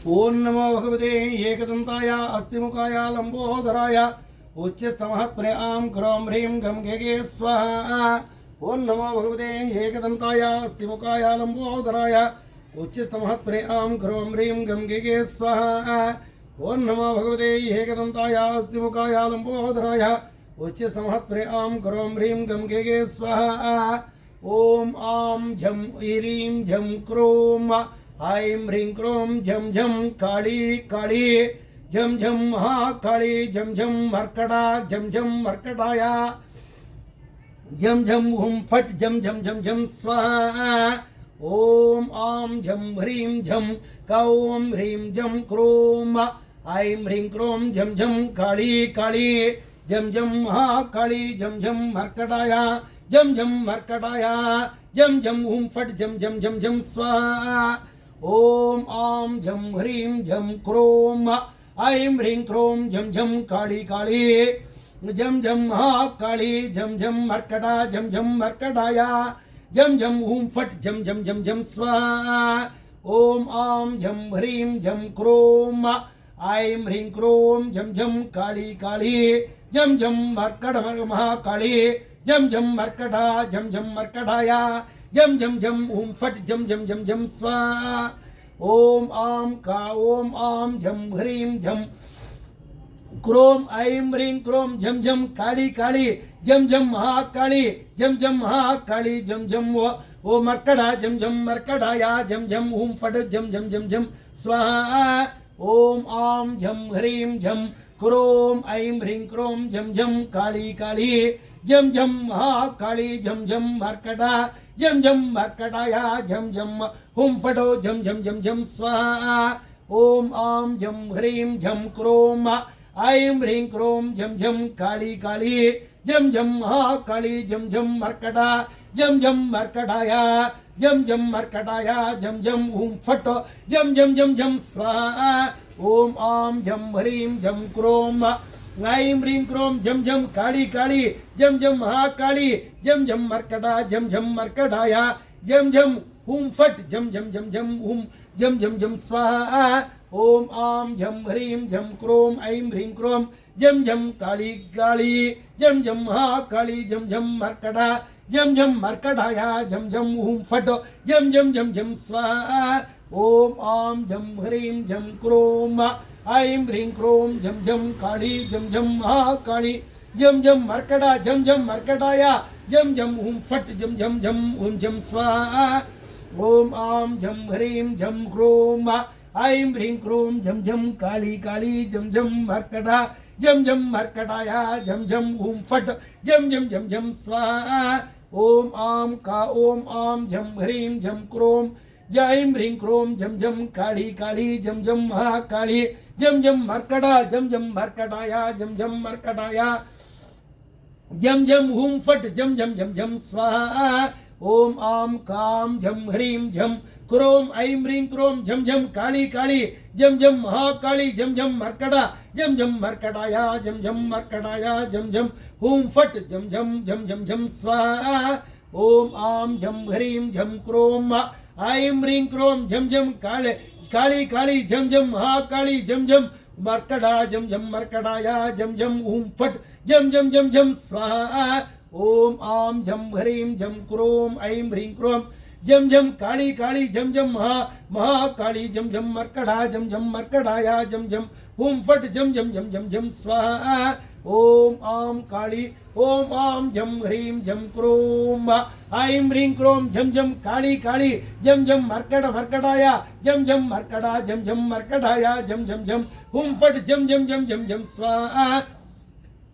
ओं नमो भगवते एकदन्ताय अस्तिमुखाय लंबोदराय उच्चस्तमहत्प्रियां क्रों ह्रीं गं गे स्वाहा। ओं नमो भगवते एकदन्ताय अस्तिमुखाय लंबोदराय उच्चस्तमहत्प्रियां क्रों ह्रीं गं गे स्वाहा। ओं नमो भगवते एकदन्ताय अस्तिमुखाय लंबोदराय उच्चस्तमहत्प्रियां क्रों ह्रीं गं गे स्वाहा। ओम आं झं ह्रीं झं क्रों ऐं ह्रीं क्रों झं झं काली काली झं झं महाकाली झं झं मर्कटा झं झं मर्कटाय झं झं हुं फट् झं झं झं झं स्वाहा। ओम आं झं ह्रीं झं कौं ह्रीं झं क्रों ऐं ह्रीं क्रों झं झं काली काली झं झं महाकाली झं झं मर्कटाय झं झं मर्कटाय झं झं हुं फट् झं झं झं झं स्वाहा। ओम आं झं ह्रीं झं क्रों ऐं ह्रीं क्रों झं झं काली काली झं झं महाकाली झं झं मर्कटा झं झं मर्कटाय झं झं हुं फट् झं झं झं झं स्वाहा। ओम आं झं ह्रीं झं क्रों ऐं ह्रीं क्रों झं झं काली काली झं झं मर्कट महाकाली झं झं मर्कटा झं झं मर्कटाय झं झं झं हुं फट् झं झं झं झं स्वाहा। ओम आं झं ह्रीं झं क्रों ऐं ह्रीं क्रों झं झं काली काली झं झं महाकाली झं झं महाकाली झं झं वो मर्कटा झं झं मर्कटाय झं झं हुं फट् झं झं झं झं स्वाहा। ओम आं झं ह्रीं झं क्रों ऐं ह्रीं क्रों झं झं काली काली झं झं महाकाली झं झं मर्कटा झं झं मर्कटाय झं झं हुं फटो झं झं झं झं स्वाहा। ओम आं झं ह्रीं झं क्रों ऐं ह्रीं क्रों झं झं काली काली झं झं महाकाली झं झं मर्कटा झं झं मर्कटाय झं झं मर्कटाय झं झं हुं फटो झं झं झं झं स्वाहा। ओम आं झं ह्रीं झं क्रों ऐं ह्रीं क्रों झं झं काली काली झं झं महाकाली झं झं मर्कटा झं झं मर्कटाय झं झं हुं फट् झं झं झं झं हुं झं झं झं स्वाहा। ओम आं झं ह्रीं झं क्रों ऐं ह्रीं क्रों झं झं काली काली झं झं महाकाली झं झं मर्कटा झं झं मर्कटाय झं झं हुं फट् झं झं झं झं स्वाहा। ओम आं झं ह्रीं झं क्रों ऐं ह्रीं क्रों झं झं काली झं झं महाकाली झं झं मर्कटा झं झं मर्कटाय झं झं हुं फट् झं झं झं हुं झं स्वाहा। ओम आं झं ह्रीं झं क्रों ऐं ह्रीं क्रों झं झं काली काली झं झं मर्कटा झं झं मर्कटाय झं झं हुं फट् झं झं झं झं स्वाहा। ओम आं झं ह्रीं झं क्रों ऐं ह्रीं क्रों झं झं काली काली झं झं महाकाली झं झं मर्कटा झं झं मर्कटाय झं झं मर्कटाय झं झं हुं फट् झं झं झं झं स्वाहा। ओम आं झं ह्रीं झं क्रों ऐं ह्रीं क्रों झं झं काली काली झं झं महाकाली झं झं मर्कटा झं झं मर्कटाय झं झं मर्कटाय झं झं हुं फट् झं झं झं झं झं स्वाहा। ओम आं झं ह्रीं झं क्रों ऐं ह्रीं क्रों झं झं काली काली झं झं महाकाली झं झं मर्कटा झं झं मर्कटाय झं झं हुं फट् झं झं झं झं स्वाहा। ओम आं झं ह्रीं झं क्रों ऐं ह्रीं क्रों झं झं काली काली झं झं महाकाली झं झं मर्कटा झं झं मर्कटाय झं झं हुं फट् झं झं झं झं झं स्वाहा। ओम आं झं ह्रीं झं क्रों ऐं ह्रीं क्रों झं झं काली काली झं झं मर्कटाय झं झं मर्कटा झं झं मर्कटाय झं झं झं हुं फट् झं झं झं झं झं स्वाहा।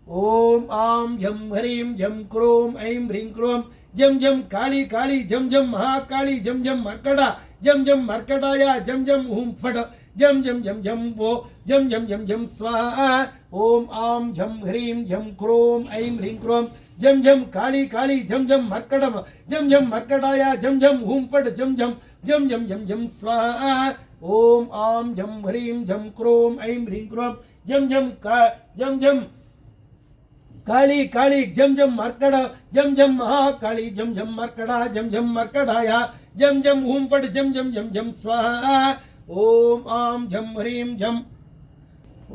ओम आं झं ह्रीं झं क्रों ऐं ह्रीं क्रों झं झं काली काली झं झं महाकाली झं झं मर्कटा झं झं मर्कटाय झं झं हुं फट् झं झं झं झं वो झं झं झं झं स्वाहा। ओम आं झं ह्रीं झं क्रों ऐं ह्रीं क्रों झं झं काली काली झं झं मर्कटा झं झं मर्कटाय झं झं हुं फट् झं झं झं झं झं झं स्वाहा। ओम आं झं ह्रीं झं क्रों ऐं ह्रीं क्रों झं झं काली काली झं झं मर्कटा झं झं महाकाली झं झं मर्कटा झं झं मर्कटाय झं झं हुं फट् झं झं झं झं स्वाहा। ओम आम झम ह्रीं झम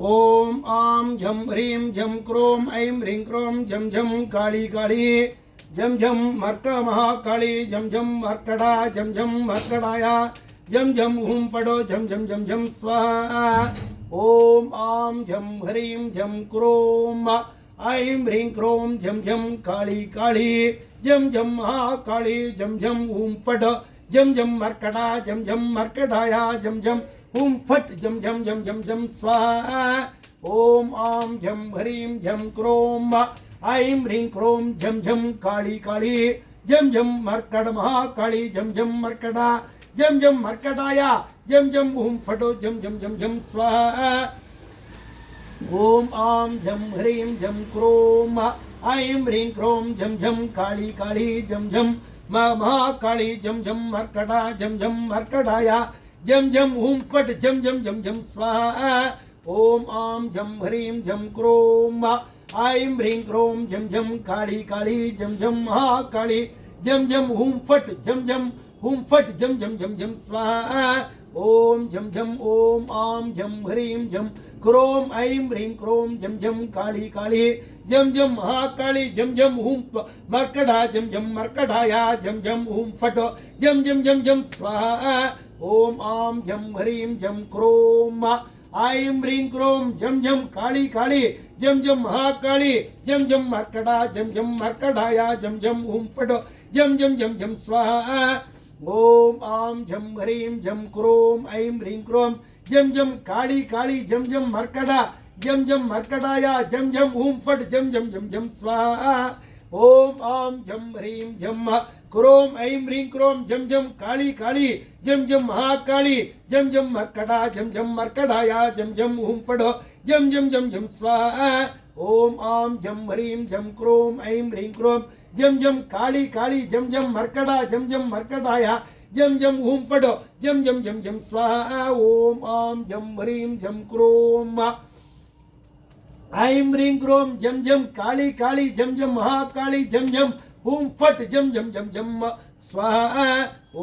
ओम आम झम ह्रीं झम क्रोम ऐं ह्रीं क्रोम झम झम काली काली झम झम मर्क महाकाली झम झम मर्कड़ा झम झम मर्कड़ाया झम झम हुम पड़ो झम झम झम झम स्वाहा ओम आम झम ह्रीं झम क्रोम ऐं ह्रीं क्रोम झम झम काली काली झम झम महाकाली झम झम हुम पड़ झम झम मर्कड़ा झम झम मर्कड़ाया झम झम हुम फट झम झम झम झम झम स्वाहा ओम आम झम ह्रीं झम क्रोम ऐं ह्रीं क्रोम झम झम काली काली झम झम मर्कड़ महाकाली झम झम मर्कड़ा झम झम मर्कड़ाया झम झम हुम फटो झम झम झम झम स्वाहा ओम आम झम ह्रीं झम क्रोम ऐं ह्रीं क्रोम झम झम काली काली झम झम महाकाली झम झम मर्कड़ा झम झम मर्कड़ाया झम झम हुम फट झम झम झम झम स्वाहा ओम आम झम ह्रीं झम क्रोम ऐं ह्रीं क्रोम झम झम काली काली झम झम महाकाली झम झम हुम फट झम झम हुम फट झम झम झम झम स्वाहा ओम झम झम ओम आम झम ह्रीं झम क्रोम ऐं ह्रीं क्रोम झम झम काली काली झम झम महाकाली झम झम हुम मर्कड़ा झम झम मर्कड़ाया झम झम हुम फट झम झम झम झम स्वाहा ओम आम झम ह्रीं झम क्रोम ऐं ह्रीं क्रोम झम झम काली काली झम झम महाकाली झम झम मर्कड़ा झम झम मर्कड़ाया झम झम हुम फट झम झम झम झम स्वाहा ओम आम झम ह्रीं झम क्रोम ऐं ह्रीं क्रोम झम झम काली काली झम झम मर्कड़ा झम झम मर्कड़ाया झम झम हुम फट झम झम झम झम स्वाहा ओम आम झम ह्रीं झम क्रोम ऐं ह्रीं क्रोम झम झम काली काली झम झम महाकाली झम झम मर्कड़ा झम झम मर्कड़ाया झम झम हुम फट झम झम झम झम स्वाहा ओम आम झम ह्रीं झम क्रोम ऐं ह्रीं क्रोम झम झम काली काली झम झम मर्कड़ा झम झम मर्कड़ाया झम झम हुम फट झम झम झम झम स्वाहा ओम आम झम ह्रीं झम क्रोम ऐं ह्रीं क्रोम झम झम काली काली झम झम महाकाली झम झम हुम फट झम झम झम झम स्वाहा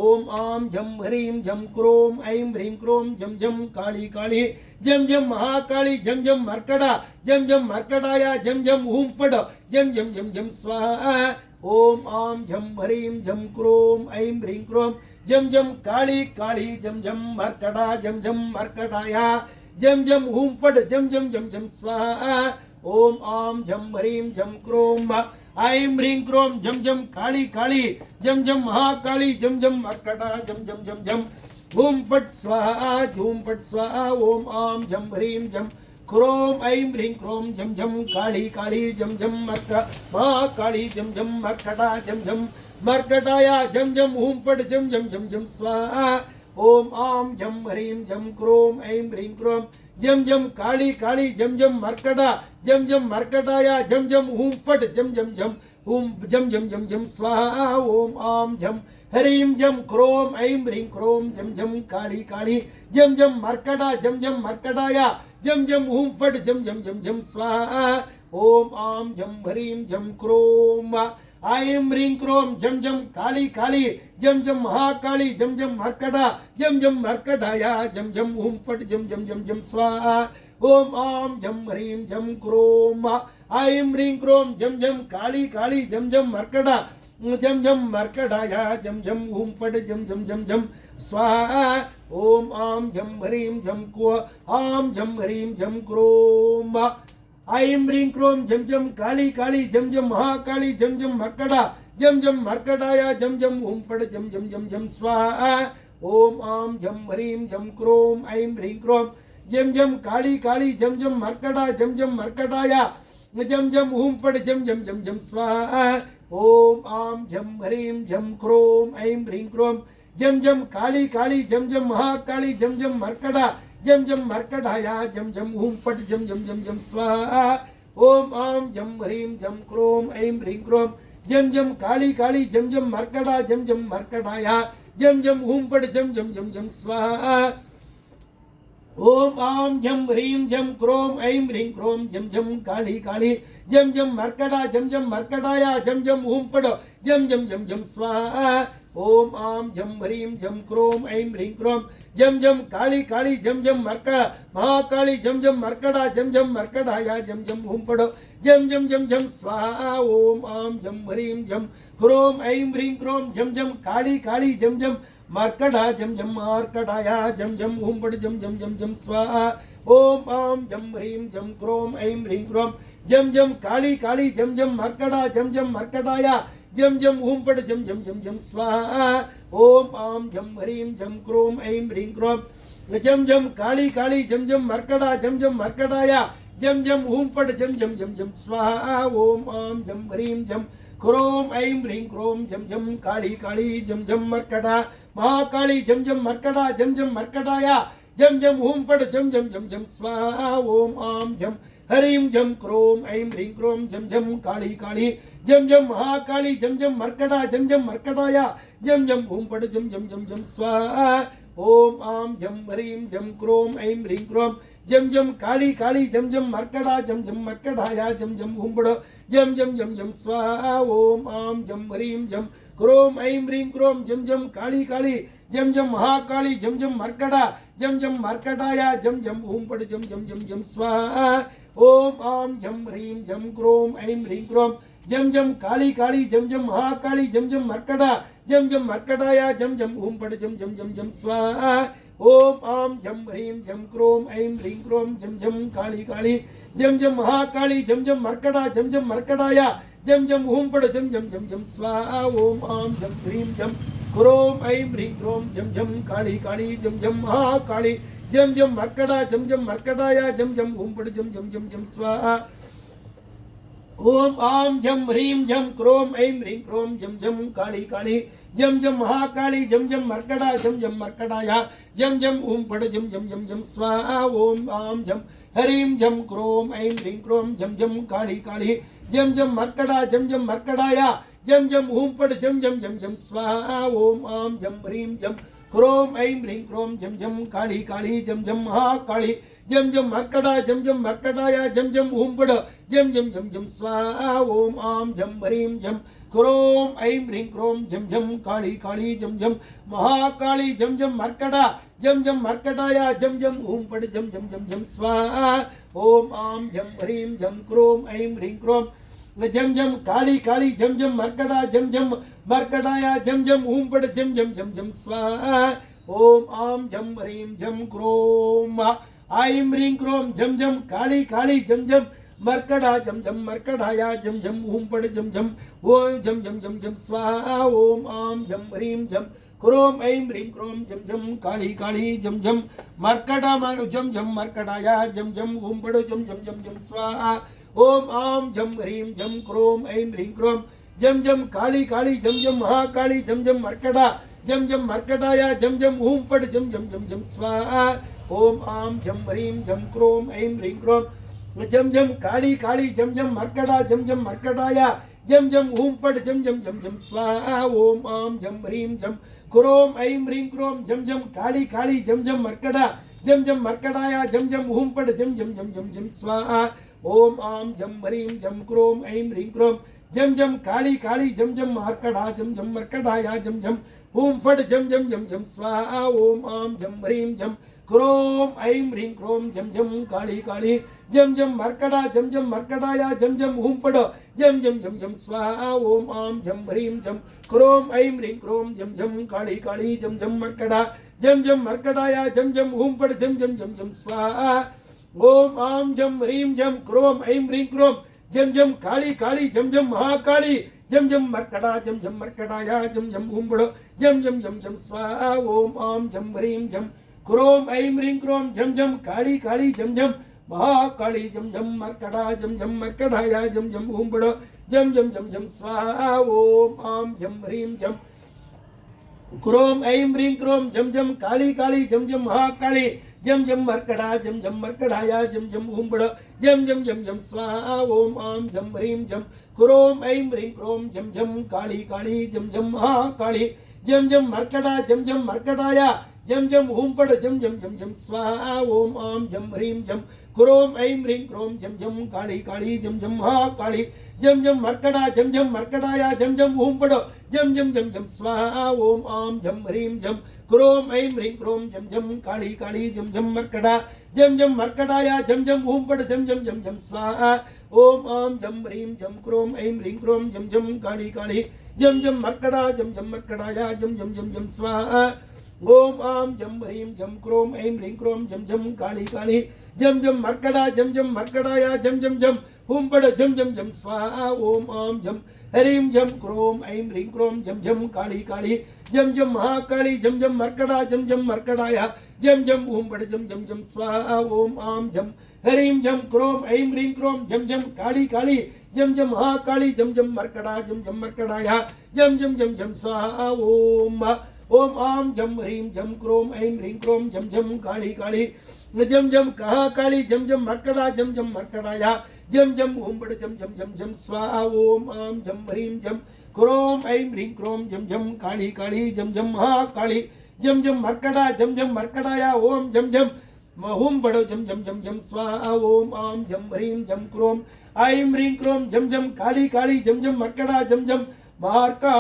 ओम आम झम ह्रीं झम क्रोम ऐं ह्रीं क्रोम झम झम काली काली झम झम महाकाली झम झम मर्कड़ा झम झम मर्कड़ाया झम झम हुम फट झम झम झम झम स्वाहा ओम आम झम ह्रीं झम क्रोम ऐं ह्रीं क्रोम झम झम काली काली झम झम मर्कड़ा झम झम मर्कड़ाया झम झम हुम फट झम झम झम झम स्वाहा ओम आम झम ह्रीं झम क्रोम ऐं ह्रीं क्रोम झम झम काली काली झम झम महाकाली झम झम मर्कड़ा झम झम झम झम हुम फट स्वाहा ओम आम झम ह्रीं झम क्रोम ऐं ह्रीं क्रोम झम झम काली काली झम झम महाकाली झम झम मर्कड़ा झम झम मर्कड़ाया झम झम हुम फट झम झम झम झम स्वाहा ओम आम झम ह्रीं झम क्रोम ऐं ह्रीं क्रोम झम झम काली काली झम झम मर्कड़ा झम झम मर्कड़ाया झम झम हुम फट झम झम झम हुम झम झम झम झम स्वाहा ओम आम झम ह्रीं झम क्रोम ऐं ह्रीं क्रोम झम झम काली काली झम झम मर्कड़ा झम झम मर्कड़ाया झम झम हुम फट झम झम झम झम स्वाहा ओम आम झम ह्रीं झम क्रोम ऐं ह्रीं क्रोम झम झम काली काली झम झम महाकाली झम झम मर्कड़ा झम झम मर्कड़ाया झम झम हुम फट झम झम झम झम स्वाहा ओम आम झम ह्रीं झम क्रोम ऐं ह्रीं क्रोम झम झम काली काली झम झम मर्कड़ा झम झम मर्कड़ाया झम झम हुम फट झम झम झम झम स्वाहा ओम आम झम ह्रीं झम आम झम ह्रीं झम क्रोम ऐं ह्रीं क्रोम झम झम काली काली झम झम महाकाली झम झम मर्कड़ा झम झम मर्कड़ाया झम झम हुम फट झम झम झम झम स्वाहा ओम आम झम ह्रीं झम क्रोम ऐं ह्रीं क्रोम झम झम काली काली झम झम मर्कड़ा झम झम मर्कड़ाया झम झम हुम फट झम झम झम झम स्वाहा ओम आम झम ह्रीं झम क्रोम ऐं ह्रीं क्रोम झम झम काली काली झम झम महाकाली झम झम मर्कड़ा झम झम मर्कड़ाया झम झम हुम फट झम झम झम झम स्वाहा ओम आम झम ह्रीं झम क्रोम ऐं ह्रीं क्रोम झम झम काली काली झम झम मर्कड़ा झम झम मर्कड़ाया झम झम हुम फट झम झम झम झम स्वाहा ओम आम झम ह्रीं झम क्रोम ऐं ह्रीं क्रोम झम झम काली काली जम जम मर्कटा जम जम मर्कटाया जम जम हूं पड़ जम जम जम जम स्वाहा ओम आम झम ह्रीं झम क्रोम ऐं ह्रीं क्रोम जम जम काली काली जम जम मर्कटा महाकाली जम जम मर्कटा जम जम मर्कटाया जम जम हूं पड़ जम जम जम जम स्वाहा ओम आम झम ह्रीं झम क्रोम ऐं ह्रीं क्रोम जम जम काली काली जम जम मर्कटा जम जम मार्कटाया जम जम हूं पड़ जम जम जम जम स्वाहा ओम आम जम ह्रीं झम क्रोम ऐं ह्रीं क्रोम जम जम काली काली जम जम मर्कटा जम जम मर्कटाया जम जम हूं पड़ जम जम जम जम स्वाहा ओम आम जम ह्रीं झम क्रोम ऐं ह्रीं क्रोम जम जम काली काली जम जम मर्कटा जम जम मर्कटाया जम जम हूं पड़ जम जम जम जम स्वाहा ओम आम जम ह्रीं झम क्रोम ऐं ह्रीं क्रोम जम जम काली काली जम जम मर्कटा महाकाली जम जम मर्कटा जम जम मर्कटाया जम जम हूं पड़ जम जम जम जम स्वाहा ओम आम जम ह्रीं झम क्रोम ऐं ह्रीं क्रोम जम जम काली काली जम जम महाकाली जम जम मर्कटा जम जम मर्कटाया जम जम हूं पड़ जम जम जम जम स्वाहा ओम आम जम ह्रीं झम क्रोम ऐं ह्रीं क्रोम जम जम काली काली जम जम मर्कटा जम जम मर्कटाया जम जम हूं पड़ जम जम जम जम स्वाहा ओम आम जम ह्रीं झम क्रोम ऐं ह्रीं क्रोम जम जम काली काली जम जम महाकाली जम जम मर्कटा जम जम मर्कटाया जम जम हूं पड़ जम जम जम जम स्वाहा ओम आम जम ह्रीं झम क्रोम ऐं ह्रीं क्रोम जम जम काली काली जम जम महाकाली जम जम मर्कटा जम जम मर्कटाया जम जम हूं पड़ जम जम जम जम स्वाहा ओम आम जम ह्रीं झम क्रोम ऐं ह्रीं क्रोम जम जम काली काली जम जम महाकाली जम जम मर्कटा जम जम मर्कटाया जम जम हूं पड़ जम जम जम जम स्वाहा ओम आम जम ह्रीं झम क्रोम ऐं ह्रीं क्रोम जम जम काली काली जम जम महाकाली जम जम मर्कटा जम जम मर्कटाया जम जम हूं पड़ जम जम जम जम स्वाहा ओम आम जम ह्रीं झम क्रोम ऐं ह्रीं क्रोम जम जम काली काली जम जम महाकाली जम जम मर्कटा जम जम मर्कटाया जम जम हूं पड़ जम जम जम जम स्वाहा ओम आम जम ह्रीं झम क्रोम ऐं ह्रीं क्रोम जम जम काली काली जम जम मर्कटा जम जम मर्कटाया जम जम हूं पड़ जम जम जम जम स्वाहा ओम आम जम ह्रीं झम क्रोम ऐं ह्रीं क्रोम जम जम काली काली जम जम महाकाली जम जम मर्कटा जम जम मर्कटाया जम जम हूं पड़ जम जम जम जम स्वाहा ओम आम जम ह्रीं झम क्रोम ऐं ह्रीं क्रोम जम जम काली काली जम जम महाकाली जम जम मर्कटा जम जम मर्कटाया जम जम हूं पड़ जम जम जम जम स्वाहा ओम आम जम ह्रीं झम क्रोम ऐं ह्रीं क्रोम जम जम काली काली जम जम मर्कटा जम जम मर्कटाया जम जम हूं पड़ जम जम जम जम स्वाहा ओम आम जम ह्रीं झम क्रोम ऐं ह्रीं क्रोम जम जम काली काली जम जम मर्कटा जम जम मर्कटाया जम जम हूं पड़ जम जम ओ जम जम जम जम स्वाहा ओम आम जम ह्रीं झम क्रोम ऐं ह्रीं क्रोम जम जम काली काली जम जम मर्कटा जम जम मर्कटाया जम जम हूं पड़ जम जम जम जम स्वाहा ओम आम जम ह्रीं झम क्रोम ऐं ह्रीं क्रोम जम जम काली काली जम जम महाकाली जम जम मर्कटा जम जम मर्कटाया जम जम हूं पड़ जम जम जम जम स्वाहा ओम आम जम ह्रीं झम क्रोम ऐं ह्रीं क्रोम जम जम काली काली जम जम मर्कटा जम जम मर्कटाया जम जम हूं पड़ जम जम जम जम स्वाहा ओम आम जम ह्रीं झम क्रोम ऐं ह्रीं क्रोम जम जम काली काली जम जम मर्कटा जम जम मर्कटाया जम जम हूं पड़ जम जम जम जम जम स्वाहा ओम आम जम ह्रीं झम क्रोम ऐं ह्रीं क्रोम जम जम काली काली जम जम मर्कटा जम जम मर्कटाया जम जम हूं पड़ जम जम जम जम स्वाहा ओम आम जम ह्रीं झम क्रोम ऐं ह्रीं क्रोम जम जम काली काली जम जम मर्कटा जम जम मर्कटाया जम जम हूं पड़ जम जम जम जम स्वाहा ओम आम जम ह्रीं झम क्रोम ऐं ह्रीं क्रोम जम जम काली काली जम जम मर्कटा जम जम मर्कटाया जम जम हूं पड़ जम जम जम जम स्वाहा ओम आम जम ह्रीं झम क्रोम ऐं ह्रीं क्रोम जम जम काली काली जम जम महाकाली जम जम मर्कटा जम जम मर्कटाया जम जम हूं पड़ जम जम जम जम स्वाहा ओम आम जम ह्रीं झम क्रोम ऐं ह्रीं क्रोम जम जम काली काली जम जम महाकाली जम जम मर्कटा जम जम मर्कटाया जम जम हूं पड़ जम जम जम जम स्वाहा ओम आम जम ह्रीं झम क्रोम ऐं ह्रीं क्रोम जम जम काली काली जम जम महाकाली जम जम मर्कटा जम जम मर्कटाया जम जम हूं पड़ जम जम जम जम स्वाहा ओम आम जम ह्रीं झम क्रोम ऐं ह्रीं क्रोम जम जम काली काली जम जम महाकाली जम जम मर्कटा जम जम मर्कटाय जम जम हूं पड़ जम जम जम जम स्वाहा ओम आम जम ह्रीं जम क्रोम ऐं ह्रीं क्रोम जम जम काली काली जम जम महाकाली जम जम मर्कटा जम जम मर्कटाय जम जम हूं पड़ो जम जम जम जम स्वाहा ओम आम जम ह्रीं जम क्रोम ऐं ह्रीं क्रोम जम जम काली काली जम जम मर्कटा जम जम मर्कटाय जम जम हूं पड़ जम जम जम जम स्वाहा ओम आम जम ह्रीं जम क्रोम ऐं ह्रीं क्रोम जम जम काली काली जम जम मर्कटा जम जम मर्कटाय जम जम जम जम स्वाहा ओम आम जम ह्रीं जम क्रोम ऐं ह्रीं क्रोम जम जम काली काली जम जम मर्कटा जम जम मर्कटाय जम जम जम हूं पड़ जम जम जम स्वाहा ओम आम जम ह्रीं जम क्रोम ऐं ह्रीं क्रोम जम जम काली काली जम जम महाकाली जम जम मर्कटा जम जम मर्कटाय जम जम हूं पड़ जम जम जम स्वाहा ओम आम जम ह्रीं जम क्रोम ऐं ह्रीं क्रोम जम जम काली काली जम जम महाकाली जम जम मर्कटा जम जम मर्कटाय जम जम जम जम स्वाहा ओम आम जम ह्रीं जम क्रोम ऐं ह्रीं क्रोम जम जम काली काली जम जम कहा काली जम जम मर्कटा जम जम मर्कटाय जम जम हूं पड़ जम जम जम जम स्वाहा ओम आम जम ह्रीं जम क्रोम ऐं ह्रीं क्रोम जम जम काली काली जम जम महाकाली जम जम मर्कटा जम जम मर्कटाय ओम जम जम हूं पड़ो जम जम जम जम स्वाहा ओम आम जम ह्रीं जम क्रोम ऐं ह्रीं क्रोम जम जम काली काली जम जम मर्कटा जम जम मार्का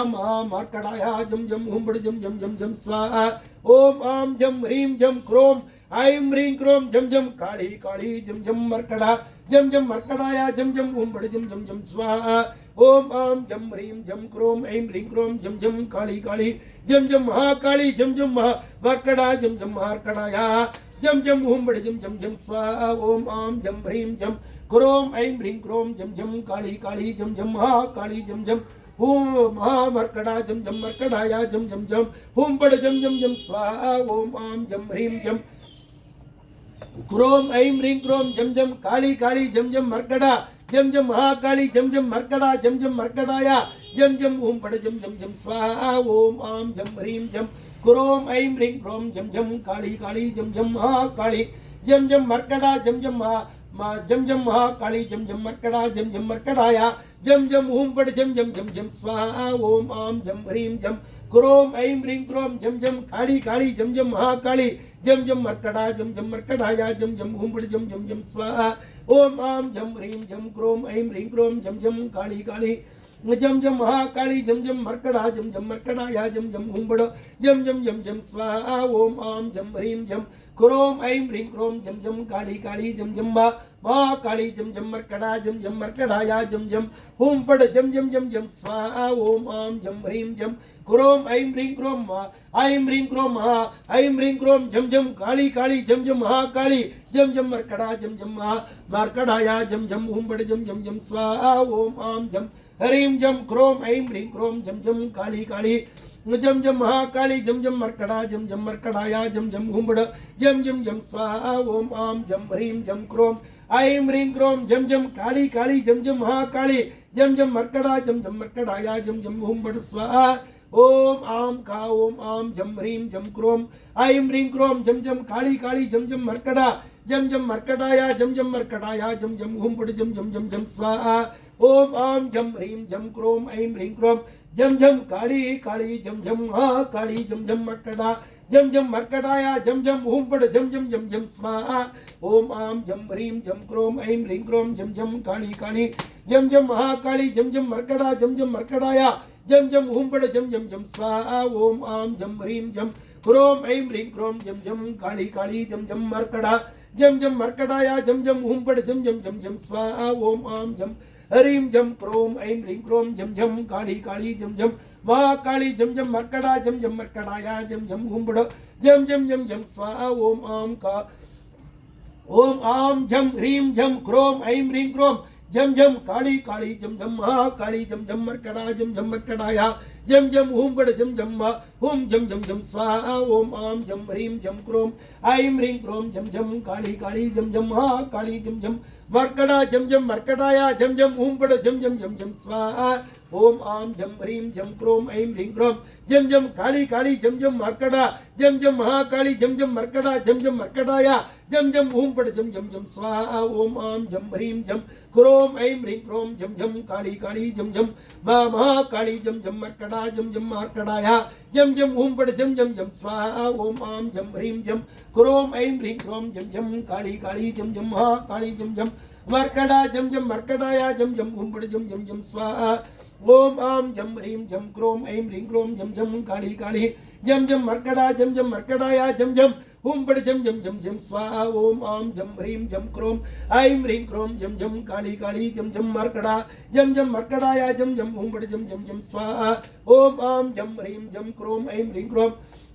मार्कटाय जम जम हूं पड़ जम जम जम जम स्वाहा ओम आम जम ह्रीं जम क्रोम ऐं ह्रीं क्रोम जम जम काली काली जम जम मर्कटा जम जम मर्कटाय जम जम हूं पड़ जम जम जम स्वाहा ओम आम जम ह्रीं जम क्रोम ऐं ह्रीं क्रोम जम जम काली काली जम जम महाकाली जम जम मर्कटा जम जम मर्कटाय जम जम हूं पड़ जम जम जम स्वाहा ओम आम जम ह्रीं जम क्रोम ऐं ह्रीं क्रोम जम जम काली काली जम जम महाकाली जम जम महामर्कटा जम जम मर्कटाय जम जम जम हूं पड़ जम जम जम स्वाहा ओम आम जम ह्रीं जम क्रोम ऐं ह्रीं क्रोम जम जम काली काली जम जम मर्कटा जम जम महाकाली जम जम मर्कटा जम जम मर्कटाय जम जम हूं पड़ जम जम जम स्वाहा ओम आम जम ह्रीं जम क्रोम ऐं ह्रीं क्रोम जम जम काली काली जम जम महाकाली जम जम मर्कटा जम जम जम जम महाकाली जम जम मर्कटा जम जम मर्कटाय जम जम हूं पड़ जम जम जम जम स्वाहा ओम आम जम ह्रीं जम क्रोम ऐं ह्रीं क्रोम जम जम काली काली जम जम महाकाली जम जम मर्कटा जम जम मर्कटाय जम जम हूं पड़ जम जम जम स्वाहा ओम आम जम ह्रीं जम क्रोम ऐं ह्रीं क्रोम जम जम काली काली जम जम महाकाली जम जम मर्कटा जम जम मर्कटाय जम जम हूं पड़ जम जम जम जम स्वाहा ओम आम जम ह्रीं जम क्रोम ऐं ह्रीं क्रोम जम जम काली काली जम जम महाकाली जम जम मर्कटा जम जम मर्कटाय जम जम हूं पड़ जम जम जम जम स्वाहा ओम आम जम ह्रीं जम क्रोम ऐं ह्रीं क्रोम ऐं ह्रीं क्रोम ऐं ह्रीं क्रोम जम जम काली काली जम जम महाकाली जम जम मर्कटा जम जम मर्कटाय जम जम हूं पड़ जम जम जम स्वाहा ओम आम जम ह्रीं जम क्रोम ऐं ह्रीं क्रोम जम जम काली काली जम जम महाकाली जम जम मर्कटा जम जम मर्कटाय जम जम हूं पड़ जम जम जम स्वाहा ओम आम जम ह्रीं जम क्रोम ऐं ह्रीं क्रोम जम जम काली काली जम जम महाकाली जम जम मर्कटा जम जम मर्कटाय जम जम हूं पड़ स्वाहा ओम आम का ओम आम जम ह्रीं जम क्रोम ऐं ह्रीं क्रोम जम जम काली काली जम जम मर्कटा जम जम मर्कटाय जम जम मर्कटाय जम जम हूं पड़ जम जम जम जम स्वाहा ओम आम जम ह्रीं जम क्रोम ऐं ह्रीं क्रोम जम जम काली काली जम जम महाकाली जम जम मर्कटा जम जम मर्कटाय जम जम हूं पड़ जम जम जम जम स्वाहा ओम आम जम ह्रीं जम क्रोम ऐं ह्रीं क्रोम जम जम काली काली जम जम महाकाली जम जम मर्कटा जम जम मर्कटाय जम जम हूं पड़ जम जम जम स्वाहा ओम आम जम ह्रीं जम क्रोम ऐं ह्रीं क्रोम जम जम काली काली जम जम मर्कटा जम जम मर्कटाय जम जम हूं पड़ जम जम जम जम स्वाहा ओम आम जम ह्रीं जम क्रोम ऐं ह्रीं क्रोम जम जम काली काली जम जम महाकाली जम जम मर्कटा जम जम मर्कटाय जम जम हूं पड़ जम जम जम जम स्वाहा ओम आम का ओम आम जम ह्रीं जम क्रोम ऐं ह्रीं क्रोम जम जम काली काली जम जम महाकाली जम जम मर्कटा जम जम मर्कटाय जम जम हूं पड़ जम जम हूं जम जम जम स्वाहा ओम आम जम ह्रीं जम क्रोम ऐं ह्रीं क्रोम जम जम काली काली जम जम महाकाली जम जम मर्कटा जम जम मर्कटाय जम जम हूं पड़ जम जम जम जम स्वाहा ओम आम जम ह्रीं जम क्रोम ऐं ह्रीं क्रोम जम जम काली काली जम जम मर्कटा जम जम महाकाली जम जम मर्कटा जम जम मर्कटाय जम जम हूं पड़ जम जम जम स्वाहा ओम आम जम ह्रीं जम क्रोम ऐं ह्रीं क्रोम जम जम काली काली जम जम महाकाली जम जम मर्कटा मर्कड़ा जम जम मार्कड़ाय जम जम हूं पड़ जम जम जम स्वाहा ओम आम जम ह्रीं जम क्रोम ऐं ह्रीं क्रोम जम जम काली काली जम जम महाकाली जम जम मर्कड़ा जम जम मर्कड़ाय जम जम हूं पड़ जम जम जम स्वाहा ओम आम जम ह्रीं जम क्रोम ऐं ह्रीं क्रोम जम जम काली काली जम जम मर्कड़ा जम जम मर्कड़ाय जम जम हूं पड़ जम जम जम जम स्वाहा ओम आम जम ह्रीं जम क्रोम ऐं ह्रीं क्रोम जम जम काली काली जम जम मर्कड़ा जम जम मर्कड़ाय जम जम हूं पड़ जम जम जम स्वाहा ओम आम जम ह्रीं जम क्रोम ऐं ह्रीं क्रोम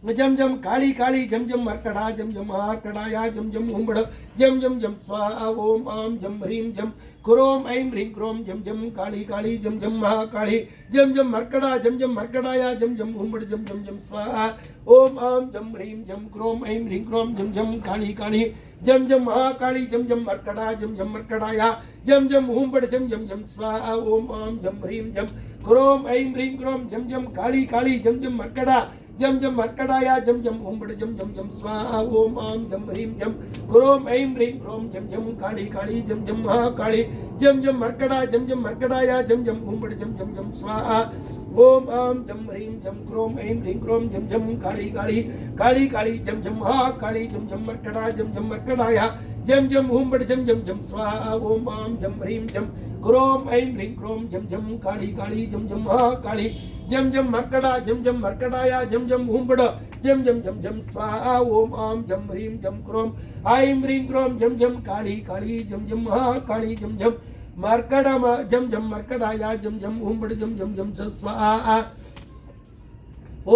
जम जम काली काली जम जम मर्कड़ा जम जम महाकड़ाया जम जम हुंबड़ जम जम जम स्वाहा ओम आम जम ह्रीं जम क्रोम ऐं ह्रीं क्रोम जम जम काली काली जम जम महाकाली जम जम मर्कड़ा जम जम मर्कड़ाया जम जम हुंबड़ जम जम जम स्वाहा ओम आम जम ह्रीं जम क्रोम ऐं ह्रीं क्रोम जम जम काली काली जम जम महाकाली जम जम मर्कड़ा जम जम मर्कड़ाया जम जम हुंबड़ जम जम जम स्वाहा ओम आम जम ह्रीं जम क्रोम ऐं ह्रीं क्रोम जम जम काली काली जम जम मर्कड़ा जम जम मर्कड़ाया जम जम हुंबड़ जम जम जम स्वाहा ओम आम जम ह्रीं जम क्रोम ऐं ह्रीं क्रोम जम जम काली काली जम जम महाकाली जम जम मर्कड़ा जम जम मर्कड़ाया जम जम हुंबड़ जम जम जम स्वाहा ओम आम जम ह्रीं जम क्रोम ऐं ह्रीं क्रोम जम जम काली काली काली काली जम जम महाकाली जम जम मर्कड़ा जम जम मर्कड़ाया जम जम हुंबड़ जम जम जम स्वाहा ओम आम जम ह्रीं जम क्रोम ऐं ह्रीं क्रोम जम जम काली काली जम जम महाकाली जम जम मर्कड़ा जम जम मर्कड़ाया जम जम हुंबड़ जम जम जम जम स्वाहा ओम आम जम ह्रीं जम क्रोम ऐं ह्रीं क्रोम जम जम काली काली जम जम महाकाली जम जम मर्कड़ा जम जम मर्कड़ाया जम जम हुंबड़ जम जम जम स्वाहा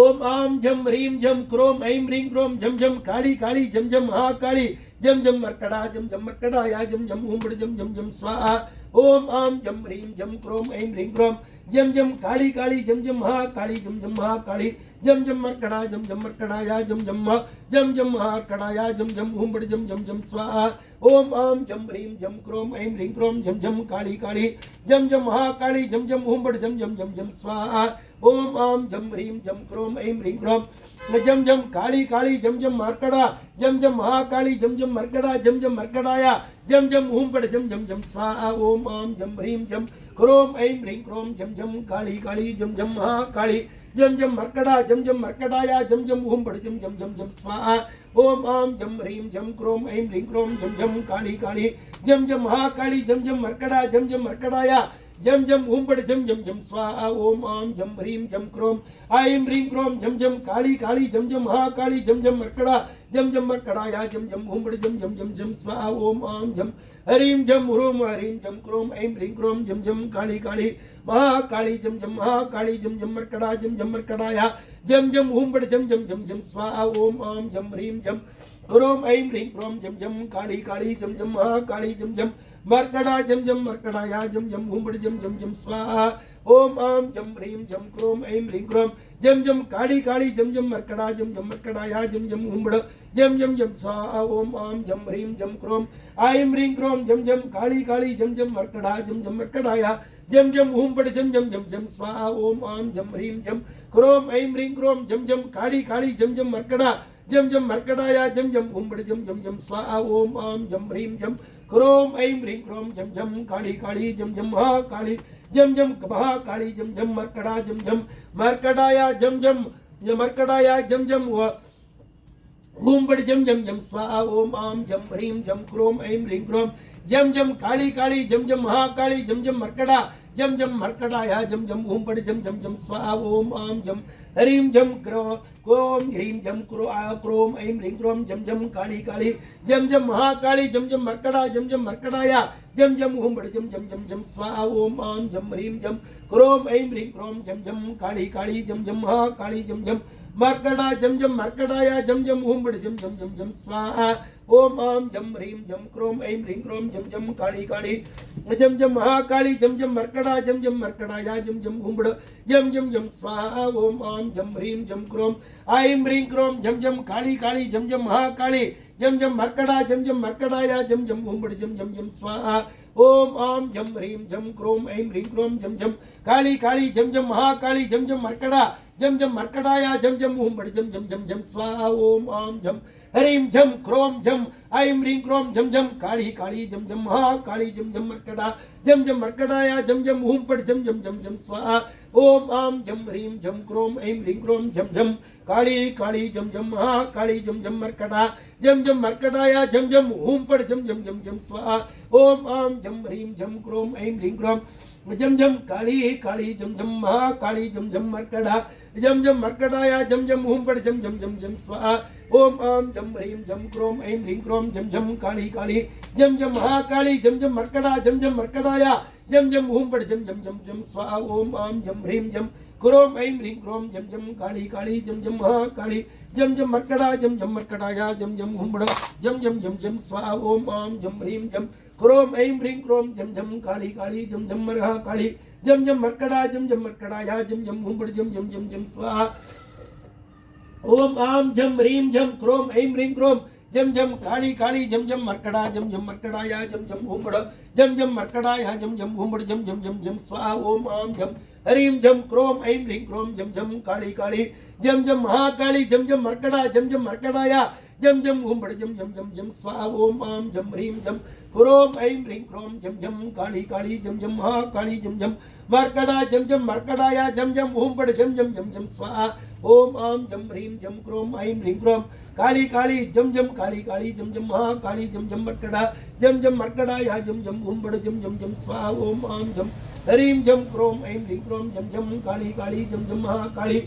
ओम आम जम ह्रीं जम क्रोम ऐं ह्रीं क्रोम जम जम काली काली जम जम महाकाली जम जम मर्कड़ा जम जम मर्कड़ाया जम जम हुंबड़ जम जम जम स्वाहा ओम आम जम ह्रीं जम क्रोम ऐं ह्रीं क्रोम जम जम काली काली जम जम महाकाली जम जम महाकाली जम जम मर्कड़ा जम जम मर्कड़ाया जम जम महाकड़ाया जम जम हुंबड़ जम जम जम स्वाहा ओम आम जम ह्रीं जम क्रोम ऐं ह्रीं क्रोम जम जम काली काली जम जम महाकाली जम जम हुंबड़ जम जम जम जम स्वाहा ओम आम जम ह्रीं जम क्रोम ऐं ह्रीं क्रोम जम जम काली काली जम जम मर्कड़ा जम जम महाकाली जम जम मर्कड़ा जम जम मर्कड़ाया जम जम हुंबड़ जम जम जम स्वाहा ओम आम जम ह्रीं जम क्रोम ऐं ह्रीं क्रोम जम जम काली काली जम जम महाकाली जम जम मर्कड़ा जम जम मर्कड़ाया जम जम हुंबड़ जम जम जम जम स्वाहा ओम आम जम ह्रीं जम क्रोम ऐं ह्रीं क्रोम जम जम काली काली जम जम महाकाली जम जम मर्कड़ा जम जम मर्कड़ाया जम जम हुंबड़ जम जम जम स्वाहा ओम आम जम ह्रीं जम क्रोम ऐं ह्रीं क्रोम जम जम काली काली जम जम महाकाली जम जम मर्कड़ा जम जम मर्कड़ाया जम जम हुंबड़ जम जम जम जम स्वाहा ओम आम जम ह्रीं जम ह्रूम ह्रीं जम क्रोम ऐं ह्रीं क्रोम जम जम काली काली महाकाली जम जम महाकाली जम जम मर्कड़ा जम जम मर्कड़ाया जम जम हुंबड़ जम जम जम जम स्वाहा ओम आम जम ह्रीं जम क्रोम ऐं ह्रीं क्रोम जम जम काली काली जम जम महाकाली जम जम मर्कड़ा जम जम मर्कड़ाया जम जम हुंबड़ जम जम जम स्वाहा ओम आम जम ह्रीं जम क्रोम ऐं ह्रीं क्रोम जम जम काली काली जम जम मर्कड़ा जम जम मर्कड़ाया जम जम हुंबड़ जम जम जम स्वाहा ओम आम जम ह्रीं जम क्रोम ऐं ह्रीं क्रोम जम जम काली काली जम जम मर्कड़ा जम जम मर्कड़ाया जम जम हुंबड़ जम जम जम जम स्वाहा ओम आम जम ह्रीं जम क्रोम ऐं ह्रीं क्रोम जम जम काली काली जम जम मर्कड़ा जम जम मर्कड़ाया जम जम हुंबड़ जम जम जम स्वाहा ओम आम जम ह्रीं जम क्रोम ऐं ह्रीं क्रोम जम जम काली काली जम जम महाकाली जम जम महाकाली जम जम मर्कड़ा जम जम मर्कड़ाया जम जम मर्कड़ाया जम जम हुंबड़ जम जम जम स्वाहा ओम आम जम ह्रीं जम क्रोम ऐं ह्रीं क्रोम जम जम काली काली जम जम महाकाली जम जम मर्कड़ा जम जम मर्कड़ाया जम जम हुंबड़ जम जम जम स्वाहा ओम आम जम ह्रीं जम क्रोम ह्रीं जम क्रोम ऐं ह्रीं क्रोम जम जम काली काली जम जम महाकाली जम जम मर्कड़ा जम जम मर्कड़ाया जम जम हुंबड़ जम जम जम जम स्वाहा ओम आम जम ह्रीं जम क्रोम ऐं ह्रीं क्रोम जम जम काली काली जम जम महाकाली जम जम मर्कड़ा जम जम मर्कड़ाया जम जम हुंबड़ जम जम जम जम स्वाहा ओम आम जम ह्रीं जम क्रोम ऐं ह्रीं क्रोम जम जम काली काली जम जम महाकाली जम जम मर्कड़ा जम जम मर्कड़ाया जम जम हुंबड़ जम जम जम स्वाहा ओम आम जम ह्रीं जम क्रोम ऐं ह्रीं क्रोम जम जम काली काली जम जम महाकाली जम जम मर्कड़ा जम जम मर्कड़ाया जम जम हुंबड़ जम जम जम स्वाहा ओम आम जम ह्रीं जम क्रोम ऐं ह्रीं क्रोम जम जम काली काली जम जम महाकाली जम जम मर्कड़ा जम जम मर्कड़ाया जम जम हुंबड़ जम जम जम जम स्वाहा ओम आम जम ह्रीं झं क्रों झं ऐं ह्रीं क्रों झं झं काली काली झं झं महाकाली झं झं मर्कटा झं झं मर्कटाय झं झं हुं फट् झं झं झं झं स्वाहा ओम आं झं ह्रीं झं क्रों ऐं ह्रीं क्रों झं झं काली काली झं झं महाकाली झं झं मर्कटा झं झं मर्कटाय झं झं हुं फट् झं झं झं झं स्वाहा ओम आं झं ह्रीं झं क्रों ऐं ह्रीं क्रों झं झं काली काली झं झं महाकाली झं झं मर्कटा झं झं मर्कटाय झं झं हुं फट् झं झं झं झं स्वाहा ओम आं झं ह्रीं झं क्रों ऐं ह्रीं क्रों झं झं काली काली झं झं महाकाली झं झं मर्कटा झं झं मर्कटाय झं झं हुं फट् झं झं झं झं स्वाहा ओम आं झं ह्रीं झं क्रों ऐं ह्रीं क्रों झं झं काली काली झं झं महाकाली झं झं मर्कटा झं झं मर्कटाय झं झं हुं फट् झं झं झं झं स्वाहा ओम आं झं ह्रीं झं क्रों ऐं ह्रीं क्रों झं झं काली काली झं झं महाकाली झं झं मर्कटा झं झं मर्कटाय झं झं हुं फट् झं झं झं झं स्वाहा ओम आं झं ह्रीं झं क्रों ऐं ह्रीं क्रों झं झं काली काली झं झं मर्कटा झं झं मर्कटाय झं झं हुं फट् झं झं मर्कटाय झं झं हुं फट् झं झं झं झं स्वाहा ओम आं झं ह्रीं झं क्रों ऐं ह्रीं क्रों झं झं काली काली झं झं महाकाली झं झं मर्कटा झं झं मर्कटाय झं झं हुं फट् झं झं झं झं स्वाहा ओम आं झं ह्रीं झं क्रों ऐं ह्रीं क्रों झं झं काली काली झं झं महाकाली झं झं मर्कटा झं झं मर्कटाय झं झं हुं फट् झं झं झं झं स्वाहा ओम आं झं ह्रीं झं क्रों ऐं ह्रीं क्रों काली काली झं झं काली काली झं झं महाकाली झं झं मर्कटा झं झं मर्कटाय झं झं हुं फट् झं झं झं स्वाहा ओम आं झं ह्रीं झं क्रों ऐं ह्रीं क्रों झं झं काली काली झं झं महाकाली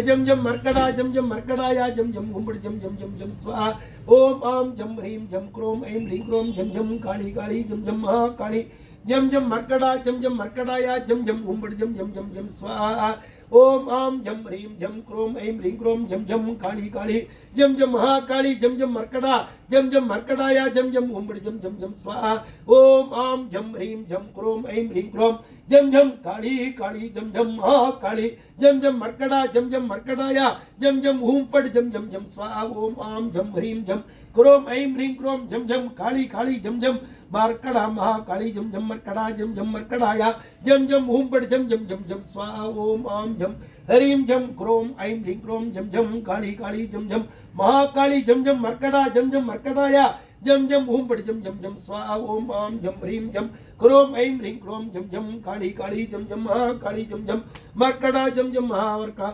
झं झं मर्कटा झं झं मर्कटाय झं झं हुं फट् झं झं झं झं स्वाहा ओम आं झं ह्रीं झं क्रों ऐं ह्रीं क्रों झं झं काली काली झं झं महाकाली झं झं मर्कटा झं झं मर्कटाय झं झं हुं फट् झं झं झं झं स्वाहा ओम आं झं ह्रीं झं क्रों ऐं ह्रीं क्रों झं झं काली काली झं झं महाकाली झं झं मर्कटा झं झं मर्कटाय झं झं हुं फट् झं झं झं स्वाहा ओम आं झं ह्रीं झं क्रों ऐं ह्रीं क्रों झं झं काली काली झं झं महाकाली झं झं मर्कटा झं झं मर्कटाय झं झं हुं फट् झं झं झं स्वाहा ओम आं झं ह्रीं झं क्रों ऐं ह्रीं क्रों झं झं काली काली झं झं मर्कटा महाकाली झं झं मर्कटा झं झं मर्कटाय झं झं हुं फट् झं झं झं झं स्वाहा ओम आं झं ह्रीं झं क्रों ऐं ह्रीं क्रों झं झं काली काली झं झं महाकाली झं झं मर्कटा झं झं मर्कटाय झं झं हुं फट् झं झं झं स्वाहा ओम आं झं ह्रीं झं क्रों ऐं ह्रीं क्रों झं झं काली काली झं झं महाकाली झं झं मर्कटा झं झं महावर्का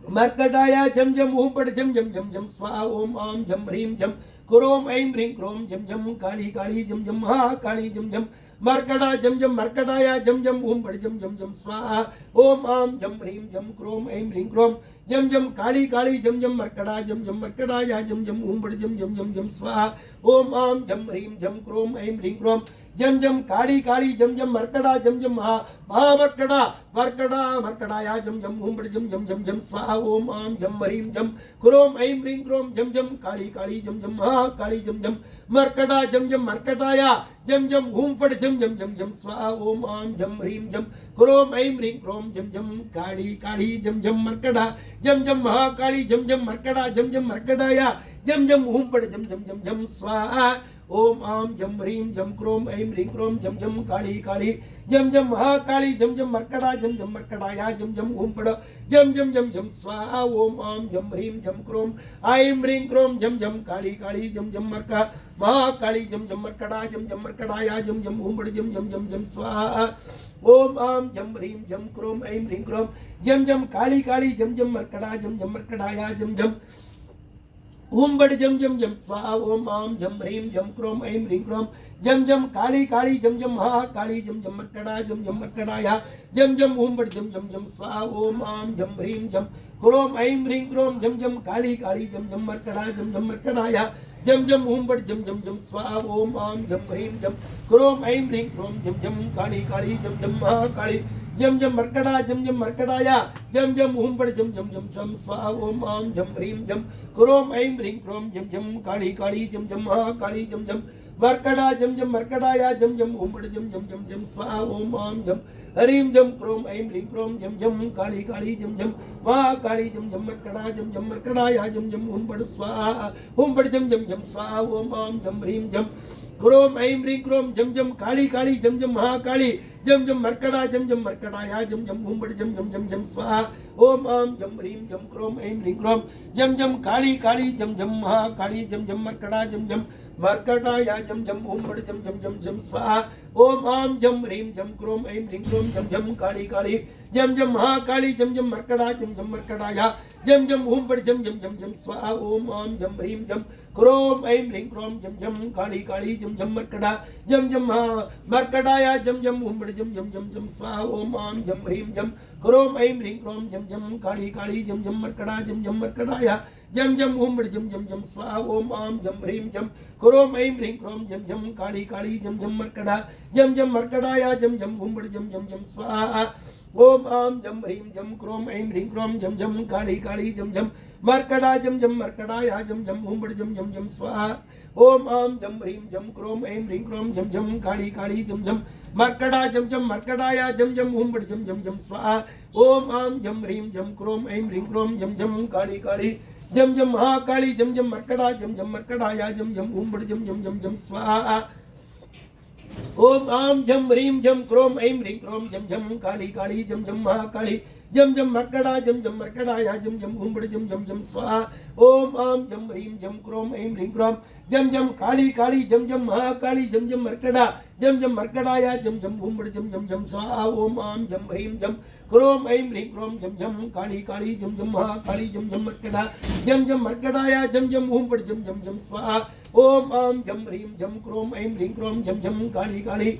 मर्कटाय झं झं हुं फट् झं झं झं झं स्वाहा ओम आं झं ह्रीं झं क्रों ऐं ह्रीं क्रों झं झं काली काली झं झं महाकाली झं झं मर्कटा झं झं मर्कटाय झं झं हुं फट् झं झं झं स्वाहा ओम आं झं ह्रीं झं क्रों ऐं ह्रीं क्रों झं झं काली काली झं झं मर्कटा झं झं मर्कटाय झं झं हुं फट् झं झं झं झं स्वाहा ओम आं झं ह्रीं झं क्रों ऐं ह्रीं क्रों झं झं काली काली झं झं मर्कटा झं झं महामर्कटा मर्कटा मर्कटाय झं झं हुं फट् झं झं झं झं स्वाहा ओम आं झं ह्रीं झं क्रों ऐं ह्रीं क्रों झं झं काली काली झं झं महाकाली झं झं मर्कटा झं झं मर्कटाय झं झं हुं फट् झं झं झं झं स्वाहा ओम आं झं ह्रीं झं क्रों ऐं ह्रीं क्रों झं झं काली काली झं झं मर्कटा झं झं महाकाली झं झं मर्कटा झं झं मर्कटाय झं झं हुं फट् झं झं झं झं स्वाहा ओम आं झं ह्रीं झं क्रों ऐं ह्रीं क्रों झं झं काली काली झं झं महाकाली झं झं मर्कटा झं झं मर्कटाय झं झं हुं फट् झं झं झं झं स्वाहा ओम आं झं ह्रीं झं क्रों ऐं ह्रीं क्रों झं झं काली काली झं झं मर्का महाकाली झं झं मर्कटा झं झं मर्कटाय झं झं हुं फट् झं झं झं झं स्वाहा ओम आं झं ह्रीं झं क्रों ऐं ह्रीं क्रों झं झं काली काली झं झं मर्कटा झं झं मर्कटाय झं झं हुं फट् झं झं झं स्वाहा ओम आं झं ह्रीं झं क्रों ऐं ह्रीं क्रों झं झं काली काली झं झं महाकाली झं झं मर्कटा झं झं मर्कटाय झं झं हुं फट् झं झं झं स्वाहा ओम आं झं ह्रीं झं क्रों ऐं ह्रीं क्रों झं झं काली काली झं झं मर्कटा झं झं मर्कटाय झं झं हुं फट् झं झं झं स्वाहा ओम आं झं ह्रीं झं क्रों ऐं ह्रीं क्रों झं झं काली काली झं झं महाकाली झं झं मर्कटा झं झं मर्कटाय झं झं हुं फट् झं झं झं झं स्वाहा ओम आं झं ह्रीं झं क्रों ऐं ह्रीं क्रों झं झं काली काली झं झं महाकाली झं झं मर्कटा झं झं मर्कटाय झं झं हुं फट् झं झं झं झं स्वाहा ओम आं झं ह्रीं झं क्रों ऐं ह्रीं क्रों झं झं काली काली झं झं महाकाली झं झं मर्कटा झं झं मर्कटाय झं झं हुं फट् स्वाहा हुं फट् झं झं झं स्वाहा ओम आं झं ह्रीं झं क्रों ऐं ह्रीं क्रों झं झं काली काली झं झं महाकाली झं झं मर्कटा झं झं मर्कटाय झं झं हुं फट् झं झं झं झं स्वाहा ओम आम जम ह्रीं जम क्रोम ऐं ह्रीं क्रोम जम जम काली काली जम जम महाकाली जम जम मर्कटा जम जम मर्कटाय जम जम ओम बड़ जम जम जम जम स्वाहा ओम आम जम ह्रीं जम क्रोम ऐं ह्रीं क्रोम जम जम काली काली जम जम महाकाली जम जम मर्कटा जम जम मर्कटाय जम जम ओम बड़ जम जम जम जम स्वाहा ओम आम जम ह्रीं जम क्रोम ऐं ह्रीं क्रोम जम जम काली काली जम जम मर्कटा जम जम मर्कटाय जम जम ओम बड़ जम जम जम जम स्वाहा ओम आम जम ह्रीं जम क्रोम ऐं ह्रीं क्रोम जम जम काली काली जम जम मर्कटा जम जम मर्कटाय जम जम ओम बड़ जम जम जम स्वाहा ओम आम जम ह्रीं जम क्रोम ऐं ह्रीं क्रोम जम जम काली काली जम जम मर्कटा जम जम मर्कटाय जम जम ओम बड़ जम जम जम स्वाहा ओम आम जम ह्रीं जम क्रोम ऐं ह्रीं क्रोम जम जम काली काली जम जम मर्कटा जम जम मर्कटाय जम जम ओम बड़ जम जम जम स्वाहा ओम आम जम ह्रीं जम क्रोम ऐं ह्रीं क्रोम जम जम काली काली जम जम मर्कटा जम जम मर्कटाय जम जम ओम बड़ जम जम जम स्वाहा ओम आम जम ह्रीं जम क्रोम ऐं ह्रीं क्रोम जम जम काली काली जम जम महाकाली जम जम मर्कटा जम जम मर्कटाय जम जम ओम बड़ जम जम जम जम स्वाहा ओम आम जम ह्रीं जम क्रोम ऐं ह्रीं क्रोम जम जम काली काली जम जम महाकाली जम जम मर्कटा जम जम मर्कटाय जम जम ओम बड़ जम जम जम स्वाहा ओम आम जम ह्रीं जम क्रोम ऐं ह्रीं क्रोम जम जम काली काली जम जम महाकाली जम जम मर्कटा जम जम मर्कटाय जम जम ओम बड़ जम जम जम स्वाहा ओम आम जम ह्रीं जम क्रोम ऐं ह्रीं क्रोम जम जम काली काली जम जम महाकाली जम जम मर्कटा जम जम मर्कटाय जम जम ओम बड़ जम जम जम स्वाहा ओम आम जम ह्रीं जम क्रोम ऐं ह्रीं क्रोम जम जम काली काली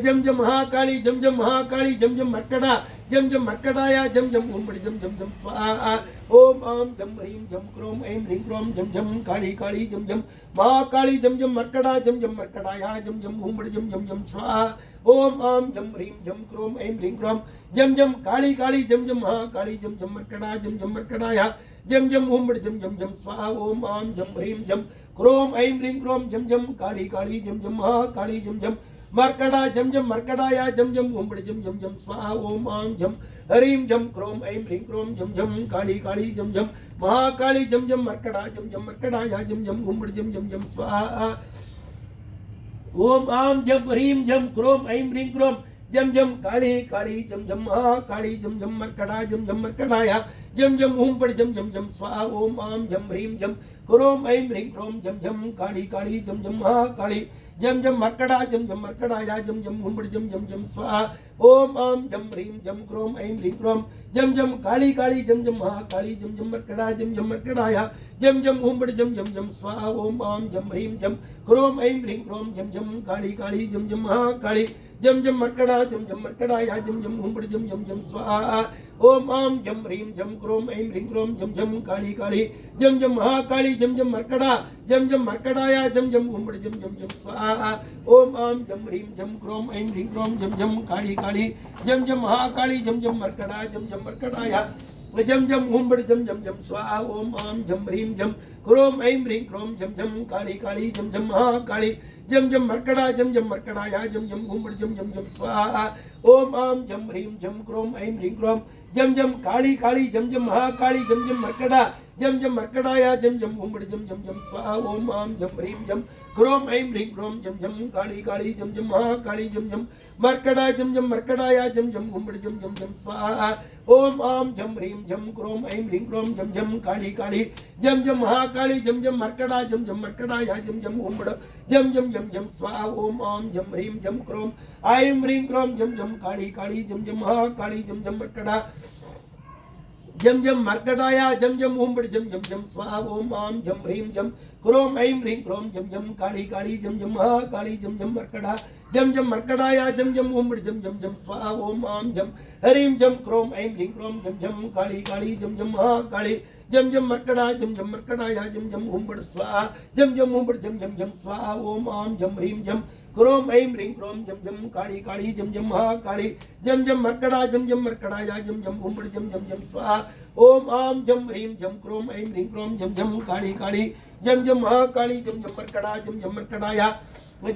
जम जम महाकाली जम जम महाकाली जम जम मर्कटा जम जम मर्कटाय जम जम ओम बड़ जम जम जम स्वाहा ओम आम जम ह्रीं जम क्रोम ऐं ह्रीं क्रोम जम जम काली काली जम जम महाकाली जम जम मर्कटा जम जम मर्कटाय जम जम ओम बड़ जम जम जम स्वाहा ओम आम जम ह्रीं जम क्रोम ऐं ह्रीं क्रोम जम जम काली काली जम जम महाकाली जम जम मर्कटा जम जम मर्कटाय जम जम ओम बड़ जम जम जम स्वाहा ओम आम जम ह्रीं जम क्रोम ऐं ह्रीं क्रोम जम जम काली काली जम जम महाकाली जम जम मर्कटा जम जम मर्कटाय जम जम ओम बड़ जम जम जम स्वाहा ओम आम जम ह्रीं जम क्रोम ऐं ह्रीं क्रोम जम जम काली काली जम जम महाकाली जम जम मर्कटा जम जम मर्कटाय जम जम ओम बड़ जम जम जम स्वाहा ओम आम जम ह्रीं जम क्रोम ऐं ह्रीं क्रोम जम जम काली काली जम जम महाकाली जम जम मर्कटा जम जम मर्कटाय जम जम ओम बड़ जम जम जम स्वाहा ओम आम जम ह्रीं जम क्रोम ऐं ह्रीं क्रोम जम जम काली काली जम जम महाकाली जम जम मर्कटा जम जम मर्कटाय जम जम ओम बड़ जम जम जम स्वाहा ओम आम जम ह्रीं जम क्रोम ऐं ह्रीं क्रोम जम जम काली काली जम जम महाकाली जम जम मर्कटा जम जम मर्कटाय जम जम ओम बड़ जम जम जम स्वाहा ओम आम जम ह्रीं जम क्रोम ऐं ह्रीं क्रोम जम जम काली काली जम जम महाकाली जम जम मर्कटा जम जम मर्कटाय जम जम ओम बड़ जम जम जम स्वाहा ओम आम जम ह्रीं जम क्रोम ऐं ह्रीं क्रोम जम जम काली काली जम जम महाकाली जम जम मर्कटा जम जम मर्कटाय जम जम ओम बड़ जम जम जम स्वाहा ओम आम जम ह्रीं जम क्रोम ऐं ह्रीं क्रोम जम जम काली काली जम जम महाकाली जम जम मर्कटा जम जम मर्कटाय जम जम ओम बड़ जम जम जम स्वाहा ओम आम जम ह्रीं जम क्रोम ऐं ह्रीं क्रोम जम जम काली काली जम जम महाकाली जम जम मर्कटा जम जम मर्कटाय जम जम ओम बड़ जम जम जम स्वाहा ओम आम जम ह्रीं जम क्रोम ऐं ह्रीं क्रोम जम जम काली काली जम जम महाकाली जम जम मर्कटा जम जम मर्कटाय जम जम ओम बड़ जम जम जम स्वाहा ओम आम जम ह्रीं जम क्रोम ऐं ह्रीं क्रोम जम जम काली काली जम जम महाकाली जम जम मर्कटा जम जम मर्कटाय जम जम ओम बड़ जम जम जम स्वाहा ओम आम जम ह्रीं जम क्रोम ऐं ह्रीं क्रोम जम जम काली काली जम जम महाकाली जम जम मर्कटा जम जम मर्कटाय जम जम ओम बड़ जम जम जम जम स्वाहा ओम आम जम ह्रीं जम क्रोम ऐं ह्रीं क्रोम जम जम काली काली जम जम महाकाली जम जम मर्कटा जम जम मर्कटाय जम जम ओम बड़ जम जम जम स्वाहा ओम आम जम ह्रीं जम क्रोम ऐं ह्रीं क्रोम जम जम काली काली जम जम महाकाली जम जम मर्कटा जम जम मर्कटाय जम जम ओम बड़ जम जम जम स्वाहा ओम आम जम ह्रीं जम क्रोम ऐं ह्रीं क्रोम जम जम काली काली जम जम महाकाली जम जम मर्कटा जम जम मर्कटाय जम जम ओम बड़ स्वाहा जम जम ओम बड़ जम जम जम स्वाहा ओम आम जम ह्रीं जम क्रोम ऐं ह्रीं क्रोम जम जम काली काली जम जम महाकाली जम जम मर्कटा जम जम मर्कटाय जम जम ओम बड़ जम जम जम स्वाहा ओम आम जम ह्रीं जम क्रोम ऐं ह्रीं क्रोम जम जम काली काली जम जम महाकाली जम जम मर्कटा जम जम मर्कटाय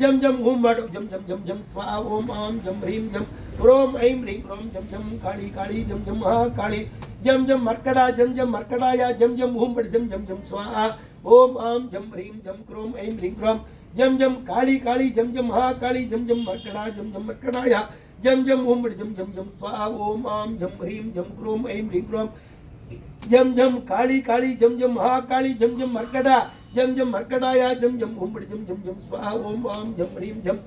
जम जम ओम बड़ जम जम जम जम स्वाहा ओम आम जम ह्रीं जम क्रोम ऐं ह्रीं क्रोम जम जम काली काली जम जम महाकाली जम जम मर्कटा जम जम मर्कटाय जम जम ओम बड़ जम जम जम स्वाहा ओम आम जम ह्रीं जम क्रोम ऐं ह्रीं क्रोम जम जम काली काली जम जम महाकाली जम जम मर्कडाया जम जम ओम जम जम जम स्वाहा ओम आम जम ह्रीम जम क्रोम ऐं ह्रीं क्रोम जम जम काली काली जम जम महाकाली जम जम मर्कड़ा जम जम मर्कडाया जम जम ओम जम जम जम स्वाहा ओम आम जम ह्रीम जम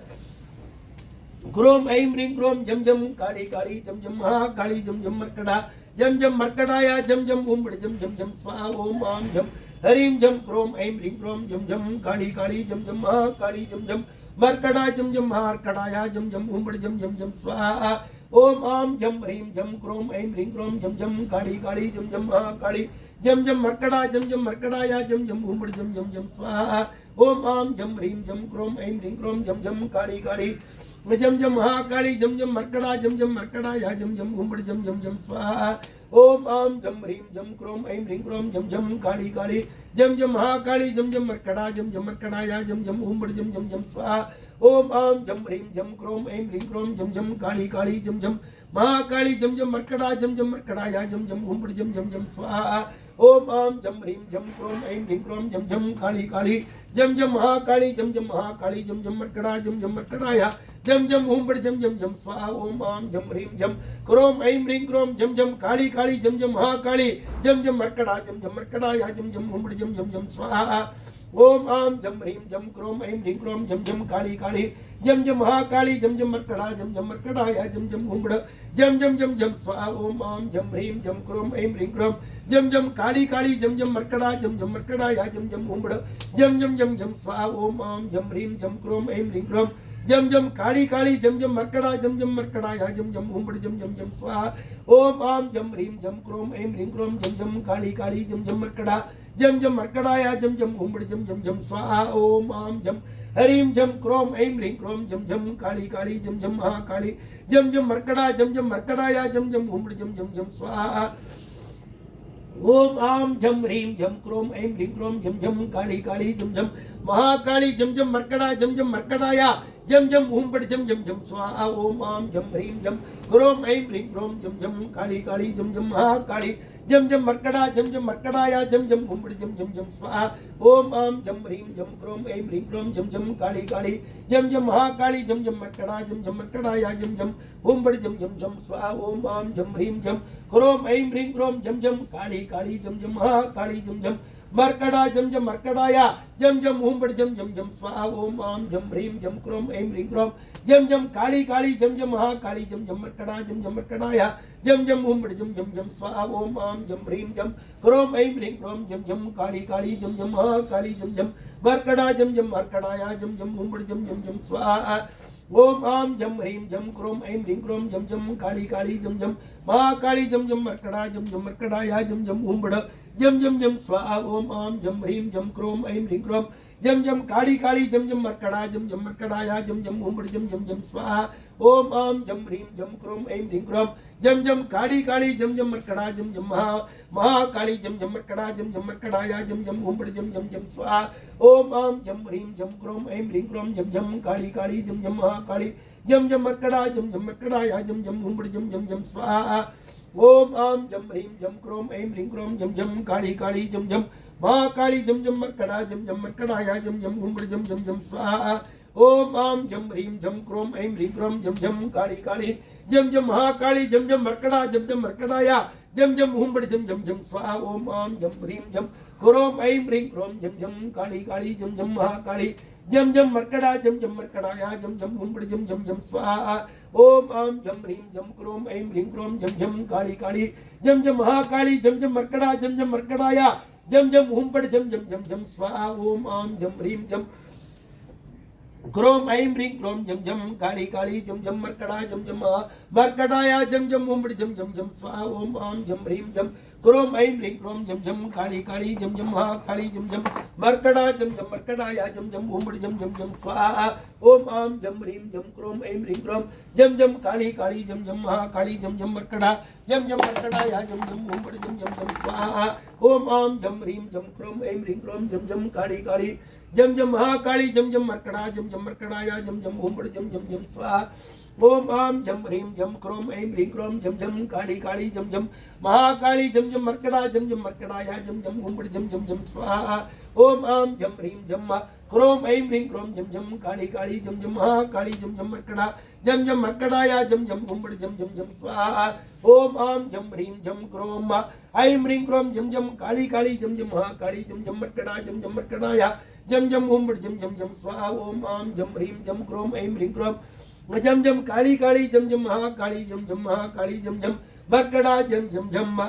क्रोम ऐं ह्रीं क्रोम जम जम काली काली जम जम महाकाली जम जम मर्कड़ा जम जम मर्कडाया जम जम ओम जम जम जम स्वाहा ओम आम जम ह्रीं जम क्रोम ऐं ह्रीं क्रोम जम जम काली काली जम जम महाकाली जम जम मर्कड़ा जम जम महार्कडाया जम जम ओम जम जम जम स्वाहा ओम आम जम ह्रीं जम क्रोम ऐं ह्रीं क्रोम जम जम काली काली जम जम महाकाली जम जम मर्कड़ा जम जम मर्कडाया जम जम ओम जम जम जम स्वाहा ओम आम जम ह्रीं जम क्रोम ऐं ह्रीं क्रोम जम जम काली काली जम जम महाकाली जम जम मर्कड़ा जम जम मर्कडाया जम जम ओम जम जम जम स्वाहा ओम आम जम ह्रीं जम क्रोम ऐं ह्रीं क्रोम जम जम काली काली जम जम महाकाली जम जम मर्कड़ा जम जम मर्कडाया जम जम ओम जम जम जम स्वाहा ओम आम जम ह्रीं जम क्रोम ऐं ह्रीं क्रोम जम जम काली काली जम जम महाकाली जम जम मर्कड़ा जम जम मर्कडाया जम जम ओम जम जम जम स्वाहा ओम आम जम ह्रीं जम क्रोम ऐं ह्रीं क्रोम जम जम काली काली जम जम महाकाली जम जम महाकाली जम जम मर्कड़ा जम जम मर्कडाया जम जम ओम जम जम जम स्वाहा ओम आम जम ह्रीं जम क्रोम ऐं ह्रीं क्रोम जम जम काली काली जम जम महाकाली जम जम मर्कड़ा जम जम मर्कडाया जम जम ओम जम जम जम स्वाहा ओम आम जम ह्रीं जम क्रोम ऐं ह्रीं क्रोम जम जम काली काली जम जम महाकाली जम जम मर्कड़ा जम जम मर्कडाया जम जम ओम जम जम जम जम स्वाहा ओम आम जम ह्रीं जम क्रोम ऐं ह्रीं क्रोम जम जम काली काली जम जम मर्कड़ा जम जम मर्कडाया जम जम ओम जम जम जम जम स्वाहा ओम आम जम ह्रीं जम क्रोम ऐं ह्रीं क्रोम जम जम काली काली जम जम मर्कड़ा जम जम मर्कडाया जम जम ओम जम जम जम स्वाहा ओम आम जम ह्रीं जम क्रोम ऐं ह्रीं क्रोम जम जम काली काली जम जम मर्कड़ा जम जम मर्कडाया जम जम ओम जम जम जम स्वाहा ओम आम जम ह्रीं जम क्रोम ऐं ह्रीं क्रोम जम जम काली काली जम जम महाकाली जम जम मर्कड़ा जम जम मर्कडाया जम जम ओम जम जम जम स्वाहा ओम आम जम ह्रीं जम क्रोम ऐं ह्रीं क्रोम जम जम काली काली जम जम महाकाली जम जम मर्कड़ा जम जम मर्कडाया जम जम ओम जम जम जम स्वाहा ओम आम जम ह्रीं जम क्रोम ऐं ह्रीं क्रोम जम जम काली काली जम जम महाकाली जम जम मर्कड़ा जम जम मर्कडाया जम जम ओम जम जम जम स्वाहा ओम आम जम ह्रीं जम क्रोम ऐं ह्रीं क्रोम जम जम काली काली जम जम महाकाली जम जम मर्कड़ा जम जम मर्कडाया जम जम ओम जम जम जम स्वाहा ओम आम जम ह्रीं जम क्रोम ऐं ह्रीं क्रोम जम जम काली काली जम जम महाकाली जम जम मर्कड़ा जम जम मर्कडाया जम जम ओम जम जम जम स्वाहा ओम आम जम ह्रीं जम क्रोम ऐं ह्रीं क्रोम जम जम काली काली जम जम महाकाली जम जम मर्कड़ा जम जम मर्कडाया जम जम ओम जम जम जम स्वाहा ओम आम जम ह्रीं जम क्रोम ऐं ह्रीं क्रोम जम जम काली काली जम जम महाकाली जम जम मर्कड़ा जम जम मर्कडाया जम जम ओम जम जम जम स्वाहा ओम आम जम ह्रीं जम क्रोम ऐं ह्रीं क्रोम जम जम काली काली जम जम महाकाली जम जम मर्कड़ा जम जम मर्कडाया जम जम ओम जम जम जम स्वाहा ओम आम जम ह्रीं जम क्रोम ऐं ह्रीं क्रोम जम जम काली काली जम जम मर्कड़ा जम जम मर्कडाया जम जम ओम जम जम जम स्वाहा ओम आम जम ह्रीं जम क्रोम ऐं ह्रीं क्रोम जम जम काली काली जम जम मर्कड़ा जम जम महाकाली जम जम मर्कड़ा जम जम मर्कडाया जम जम ओम जम जम जम स्वाहा ओम आम जम ह्रीं जम क्रोम ऐं ह्रीं क्रोम जम जम काली काली जम जम महाकाली जम जम मर्कड़ा जम जम मर्कडाया जम जम ओम जम जम जम स्वाहा ओम आम जम ह्रीं जम क्रोम ऐं ह्रीं क्रोम जम जम काली काली जम जम महाकाली जम जम मर्कड़ा जम जम मर्कडाया जम जम ओम जम जम जम स्वाहा ओम आम जम ह्रीं जम क्रोम ऐं ह्रीं क्रोम जम जम काली काली जम जम महाकाली जम जम मर्कड़ा जम जम मर्कडाया जम जम ओम जम जम जम स्वाहा ओम आम जम ह्रीं जम क्रोम ऐं ह्रीं क्रोम जम जम काली काली जम जम महाकाली जम जम मर्कड़ा जम जम मर्कडाया जम जम ओम जम जम जम स्वाहा ओम आम जम ह्रीं जम क्रोम ऐं ह्रीं क्रोम जम जम काली काली जम जम महाकाली जम जम मर्कड़ा जम जम मर्कडाया जम जम ओम जम जम जम जम स्वाहा ओम आम जम ह्रीं जम क्रोम ऐं ह्रीं क्रोम जम जम काली काली जम जम मर्कड़ा जम जम मर्कडाया जम जम ओम जम जम जम स्वाहा ओम आम जम ह्रीं जम क्रोम ऐं ह्रीं क्रोम जम जम काली काली जम जम महाकाली जम जम मर्कड़ा जम जम मर्कडाया जम जम ओम जम जम जम स्वाहा ओम आम जम ह्रीं जम क्रोम ऐं ह्रीं क्रोम जम जम काली काली जम जम महाकाली जम जम मर्कड़ा जम जम मर्कडाया जम जम ओम जम जम जम स्वाहा ओम आम जम ह्रीं जम क्रोम ऐं ह्रीं क्रोम जम जम काली काली जम जम महाकाली जम जम मर्कड़ा जम जम मर्कडाया जम जम ओम जम जम जम स्वाहा ओम आम जम ह्रीं जम क्रोम ऐं ह्रीं क्रोम जम जम काली काली जम जम महाकाली जम जम मर्कड़ा जम जम मर्कड़ाया जम जम हुंबड़ जम जम जम स्वाहा ओम आम जम ह्रीं जम क्रोम ऐं ह्रीं क्रोम जम जम काली काली जम जम महाकाली जम जम मर्कड़ाया जम जम हुंबड़ जम जम जम स्वाहा ओम आम जम ह्रीं जम क्रोम ऐं ह्रीं क्रोम जम जम काली काली जम जम महाकाली जम जम मर्कड़ाया जम जम हुंबड़ जम जम जम स्वाहा ओम आम जम ह्रीं जम क्रोम ऐं ह्रीं क्रोम जम जम काली काली जम जम महाकाली जम जम महाकाली जम जम मर्कड़ा जम जम जम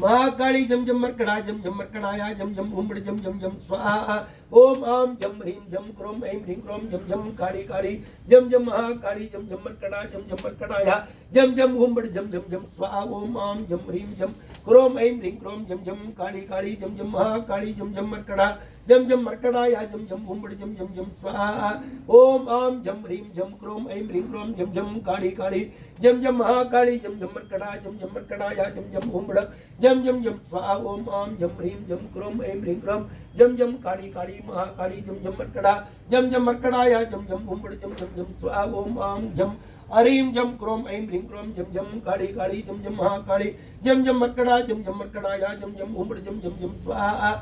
महाकाली जम जम मर्कड़ा जम जम मर्कड़ाया जम जम हुंबड़ जम जम जम स्वाहा ओम आम जम ह्रीं जम क्रोम ऐं ह्रीं क्रोम जम जम काली काली जम जम महाकाली जम जम मर्कड़ा जम जम मर्कड़ाया जम जम हुंबड़ जम जम जम स्वाहा ओम आम जम ह्रीं जम क्रोम ऐं ह्रीं क्रोम जम जम काली काली जम जम महाकाली जम जम मर्कड़ा जम जम मर्कड़ाया जम जम हुंबड़ जम जम जम स्वाहा ओम आम जम ह्रीं जम क्रोम ऐं ह्रीं क्रोम जम जम काली काली जम जम महाकाली जम जम मर्कड़ा जम जम मर्कड़ाया जम जम हुंबड़ जम जम जम स्वाहा ओम आम जम ह्रीं जम क्रोम ऐं ह्रीं क्रोम जम जम काली काली महाकाली जम जम मर्कड़ा जम जम मर्कड़ाया जम जम हुंबड़ जम जम जम स्वाहा ओम आम जम ह्रीं जम क्रोम ऐं ह्रीं क्रोम जम जम काली काली जम जम महाकाली जम जम मर्कड़ा जम जम मर्कड़ाया जम जम हुंबड़ जम जम जम स्वाहा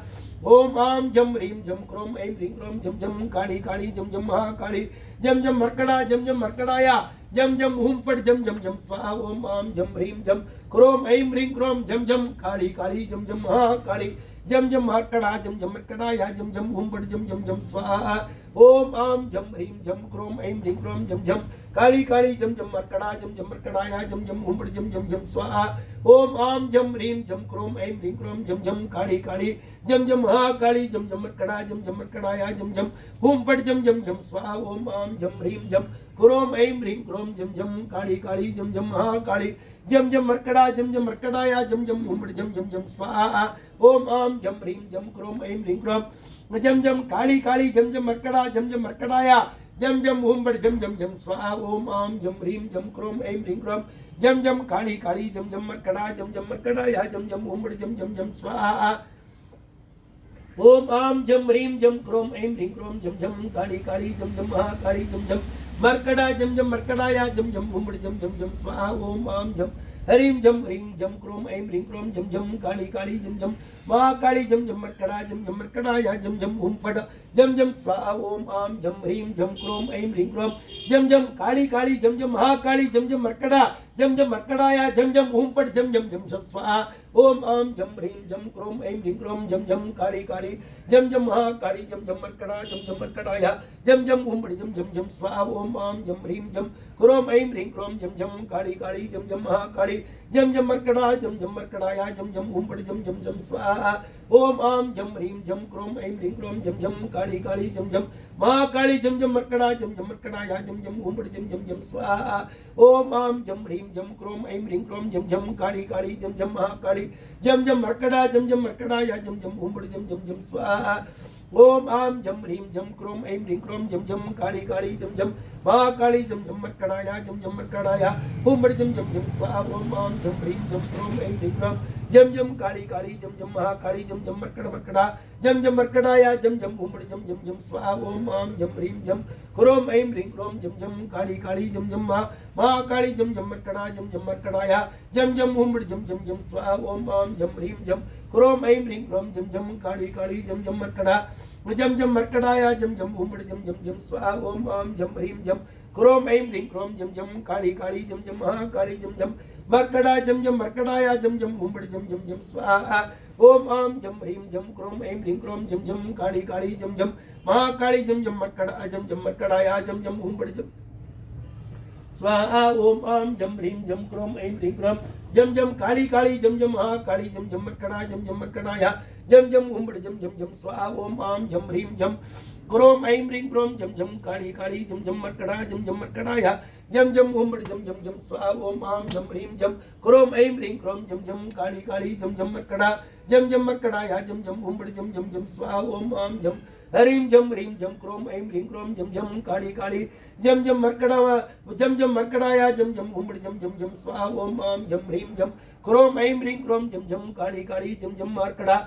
ओम आम जम ह्रीं जम क्रोम ऐं ह्रीं क्रोम जम जम काली काली जम जम महाकाली जम जम मर्कड़ा जम जम मर्कड़ाया जम जम हुंबड़ जम जम जम स्वाहा ओम आम जम ह्रीं जम क्रोम ऐं ह्रीं क्रोम जम जम काली काली जम जम महाकाली जम जम मर्कड़ा जम जम मर्कड़ाया जम जम हुंबड़ जम जम जम स्वाहा ओम आम जम ह्रीं जम क्रोम ऐं ह्रीं क्रोम जम जम काली काली जम जम मर्कड़ा जम जम मर्कड़ाया जम जम हुंबड़ जम जम जम स्वाहा ओम आम जम ह्रीं जम क्रोम ऐं ह्रीं क्रोम जम जम काली काली जम जम महाकाली जम जम मर्कड़ा जम जम मर्कड़ाया जम जम हुंबड़ जम जम जम स्वाहा ओम आम जम ह्रीं जम क्रोम ऐं ह्रीं क्रोम जम जम काली काली जम जम महाकाली जम जम मर्कड़ा जम जम मर्कड़ाया जम जम हुंबड़ जम जम जम स्वाहा ओम आम जम ह्रीं जम क्रोम ऐं ह्रीं क्रोम जम जम काली काली जम जम मर्कड़ा जम जम मर्कड़ाया जम जम हुंबड़ जम जम जम स्वाहा ओम आम जम ह्रीं जम क्रोम ऐं ह्रीं क्रोम जम जम काली काली जम जम मर्कड़ा जम जम मर्कड़ाया जम जम हुंबड़ जम जम जम स्वाहा ओम आम जम ह्रीं जम क्रोम ऐं ह्रीं क्रोम जम जम काली काली जम जम महाकाली जम जम मर्कड़ा जम जम मर्कड़ाया जम जम हुंबड़ जम जम जम स्वाहा ओम आम जम ह्रीं जम क्रोम ऐं ह्रीं क्रोम जम जम काली काली जम जम महाकाली जम जम मर्कड़ा जम जम मर्कड़ाया जम जम हुंबड़ जम जम स्वाहा ओम आम जम ह्रीं जम क्रोम ऐं ह्रीं क्रोम जम जम काली काली जम जम महाकाली जम जम मर्कड़ा जम जम मर्कड़ाया जम जम हुंबड़ जम जम जम स्वाहा ओम आम जम ह्रीं जम क्रोम ऐं ह्रीं क्रोम जम जम काली काली जम जम महाकाली जम जम मर्कड़ा जम जम मर्कड़ाया जम जम हुंबड़ जम जम जम स्वाहा ओम आम जम ह्रीं जम क्रोम ऐं ह्रीं क्रोम जम जम काली काली जम जम महाकाली जम जम मर्कड़ा जम जम मर्कड़ाया जम जम हुंबड़ जम जम जम स्वाहा ओम आम जम ह्रीं जम क्रोम ऐं ह्रीं क्रोम जम जम काली काली जम जम महाकाली जम जम मर्कड़ा जम जम मर्कड़ाया जम जम हुंबड़ जम जम जम स्वाहा ओम आम जम ह्रीं जम क्रोम ऐं ह्रीं क्रोम जम जम काली काली जम जम महाकाली जम जम मर्कड़ा जम जम मर्कड़ाया जम जम हुंबड़ जम जम जम स्वाहा ओम आम जम ह्रीं जम क्रोम ऐं ह्रीं क्रोम जम जम काली काली जम जम महाकाली जम जम मर्कड़ाया जम जम मर्कड़ाया हुंबड़ जम जम जम स्वाहा ओम आम जम ह्रीं जम क्रोम ऐं ह्रीं क्रोम जम जम काली काली जम जम महाकाली जम जम मर्कड़ा जम जम मर्कड़ाया जम जम हुंबड़ जम जम जम स्वाहा ओम आम जम ह्रीं जम क्रोम ऐं ह्रीं क्रोम जम जम काली काली जम जम महाकाली जम जम मर्कड़ा जम जम मर्कड़ाया जम जम हुंबड़ जम जम जम स्वाहा ओम आम जम ह्रीं जम क्रोम ऐं ह्रीं क्रोम जम जम काली काली जम जम मर्कड़ा जम जम मर्कड़ाया जम जम हुंबड़ जम जम जम स्वाहा ओम आम जम ह्रीं जम क्रोम ऐं ह्रीं क्रोम जम जम काली काली जम जम महाकाली जम जम मर्कड़ा जम जम मर्कड़ाया जम जम हुंबड़ जम जम जम स्वाहा ओम आम जम ह्रीं जम क्रोम ऐं ह्रीं क्रोम जम जम काली काली जम जम महाकाली जम जम मर्कड़ा जम जम मर्कड़ाया जम जम हुंबड़ जम स्वाहा ओम आम जम ह्रीं जम क्रोम ऐं ह्रीं क्रोम जम जम काली काली जम जम महाकाली जम जम मर्कड़ा जम जम मर्कड़ाया जम जम हुंबड़ जम जम जम स्वाहा ओम आम जम ह्रीं जम क्रोम ऐं ह्रीं क्रोम जम जम काली काली जम जम मर्कड़ा जम जम मर्कड़ाया जम जम हुंबड़ जम जम जम स्वाहा ओम आम जम ह्रीं जम क्रोम ऐं ह्रीं क्रोम जम जम काली काली जम जम मर्कड़ा जम जम मर्कड़ाया जम जम हुंबड़ जम जम जम स्वाहा ओम आम जम हरीं जम ह्रीं जम क्रोम ऐं ह्रीं क्रोम जम जम काली काली जम जम मर्कडाया जम जम हुम जम जम जम स्वाहा ओम आम जम ह्रीं जम क्रोम ऐं ह्रीं क्रोम जम जम काली काली जम जम मर्कड़ा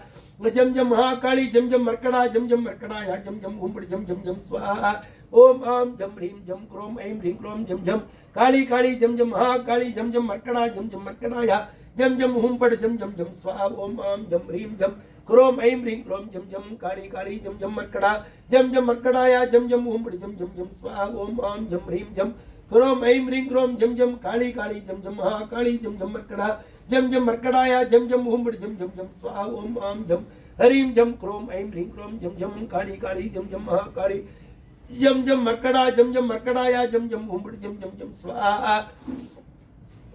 जम जम महाकाली जम जम मर्कडाया जम जम हुम जम जम जम स्वाहा ओम आम जम ह्रीं जम क्रोम ऐं ह्रीं क्रोम जम जम काली काली जम जम महाकाली जम जम मर्कडाया जम जम हुम जम जम जम स्वाहा ओम आम जम ह्रीं जम क्रोम ऐं ह्रीं क्रोम जम जम काली काली जम जम मर्कडाया जम जम हुम जम जम जम स्वाहा ओम आम जम ह्रीं जम क्रोम ऐं ह्रीं क्रोम जम जम काली काली जम जम महाकाली जम जम मर्कडाया जम जम हुम जम जम जम स्वाहा ओम आम जम हरीं जम क्रोम ऐं ह्रीं क्रोम जम जम काली काली जम जम महाकाली जम जम मर्कडाया जम जम हुम जम जम जम स्वाहा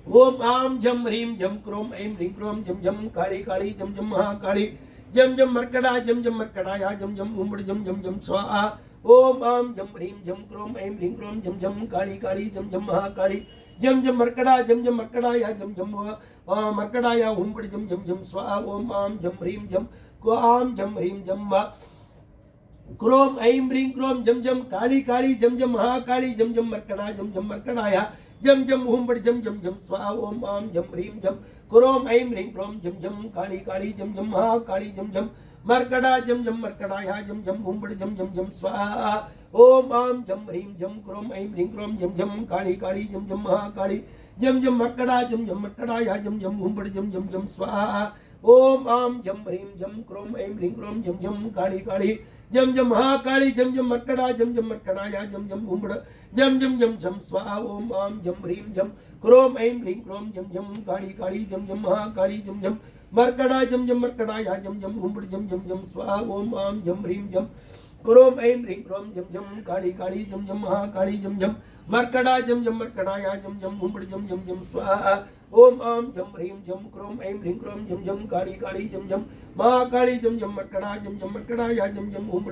ओम आम जम ह्रीं जम क्रोम ऐं ह्रीं क्रोम जम जम काली काली जम जम महाकाली जम जम मर्कडाया जम जम हुम जम जम जम स्वाहा ओम आम जम ह्रीं जम क्रोम ऐं ह्रीं क्रोम जम जम काली काली जम जम महाकाली जम जम मर्कडाया जम जम मर्कडाया हुम जम जम जम स्वाहा ओम आम जम ह्रीं जम आम जम ह्रीं जम क्रोम ऐं ह्रीं क्रोम जम जम काली काली जम जम महाकाली जम जम मर्कडाया जम जम हुम जम जम जम स्वाहा ओम आम जम ह्रीं जम क्रोम ऐं ह्रीं क्रोम जम जम काली काली जम जम महाकाली जम जम मर्कडाया जम जम हुम जम जम जम स्वाहा ओम आम जम ह्रीं जम क्रोम ऐं ह्रीं क्रोम जम जम काली काली जम जम महाकाली जम जम मर्कडाया जम जम हुम जम जम जम स्वाहा ओम आम जम ह्रीं जम क्रोम ऐं ह्रीं क्रोम जम जम काली काली जम जम महाकाली जम जम मर्कडाया जम जम हुम जम जम जम जम स्वाहा ओम आम जम ह्रीं जम क्रोम ऐं ह्रीं क्रोम जम जम काली काली जम जम महाकाली जम जम मर्कडाया जम जम हुम जम जम जम स्वाहा ओम आम जम ह्रीं जम क्रोम ऐं ह्रीं क्रोम जम जम काली काली जम जम महाकाली जम जम मर्कडाया जम जम हुम जम जम जम स्वाहा ओम आम जम ह्रीं जम क्रोम ऐं ह्रीं क्रोम जम जम काली काली जम जम महाकाली जम जम मर्कडाया जम जम हुम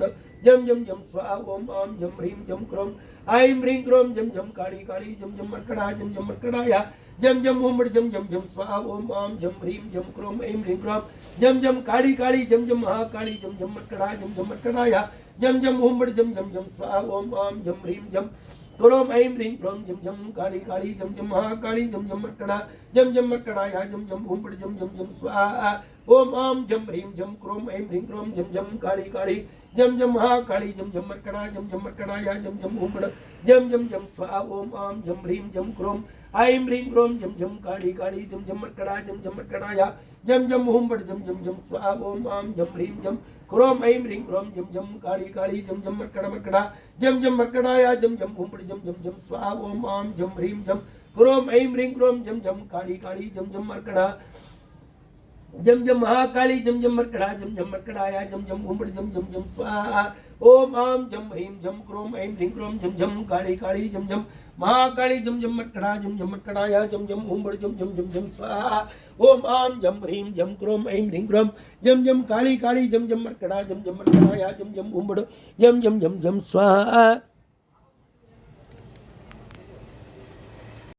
जम जम जम स्वाहा ओम आम जम ह्रीं जम क्रोम ऐं ह्रीं क्रोम जम जम काली काली जम जम मर्कडाया जम जम हुम जम जम जम स्वाहा ओम आम जम ह्रीं जम क्रोम ऐं ह्रीं क्रोम जम जम काली काली जम जम महाकाली जम जम मर्कडाया जम जम हुम जम जम जम स्वाहा ओम आम जम ह्रीं जम क्रोम ऐं ह्रीं क्रोम जम जम काली काली जम जम महाकाली जम जम मर्कडाया जम जम हुम जम जम जम स्वाहा ओम आम जम ह्रीं जम क्रोम ऐं ह्रीं क्रोम जम जम काली काली जम जम महाकाली जम जम मर्कडाया जम जम हुम जम जम जम स्वाहा ओम आम जम ह्रीं जम क्रोम ऐं ह्रीं क्रोम जम जम काली काली जम जम मर्कडाया जम जम हुम जम जम जम स्वाहा ओम आम जम ह्रीं जम क्रोम ऐं ह्रीं क्रोम जम जम काली काली जम जम मर्कड़ा जम जम मर्कडाया जम जम हुम जम जम जम स्वाहा ओम आम जम ह्रीं जम क्रोम ऐं ह्रीं क्रोम जम जम काली काली जम जम मर्कड़ा जम जम महाकाली जम जम मर्कडाया जम जम हुम जम जम जम स्वाहा ओम आम जम ह्रीं जम क्रोम ऐं ह्रीं क्रोम जम जम काली काली जम जम महाकाली जम जम मर्कडाया जम जम हुम जम जम जम जम स्वाहा ओम आम जम ह्रीं जम क्रोम ऐं ह्रीं क्रोम जम जम काली काली जम जम मर्कडाया जम जम हुम जम जम जम जम स्वाहा।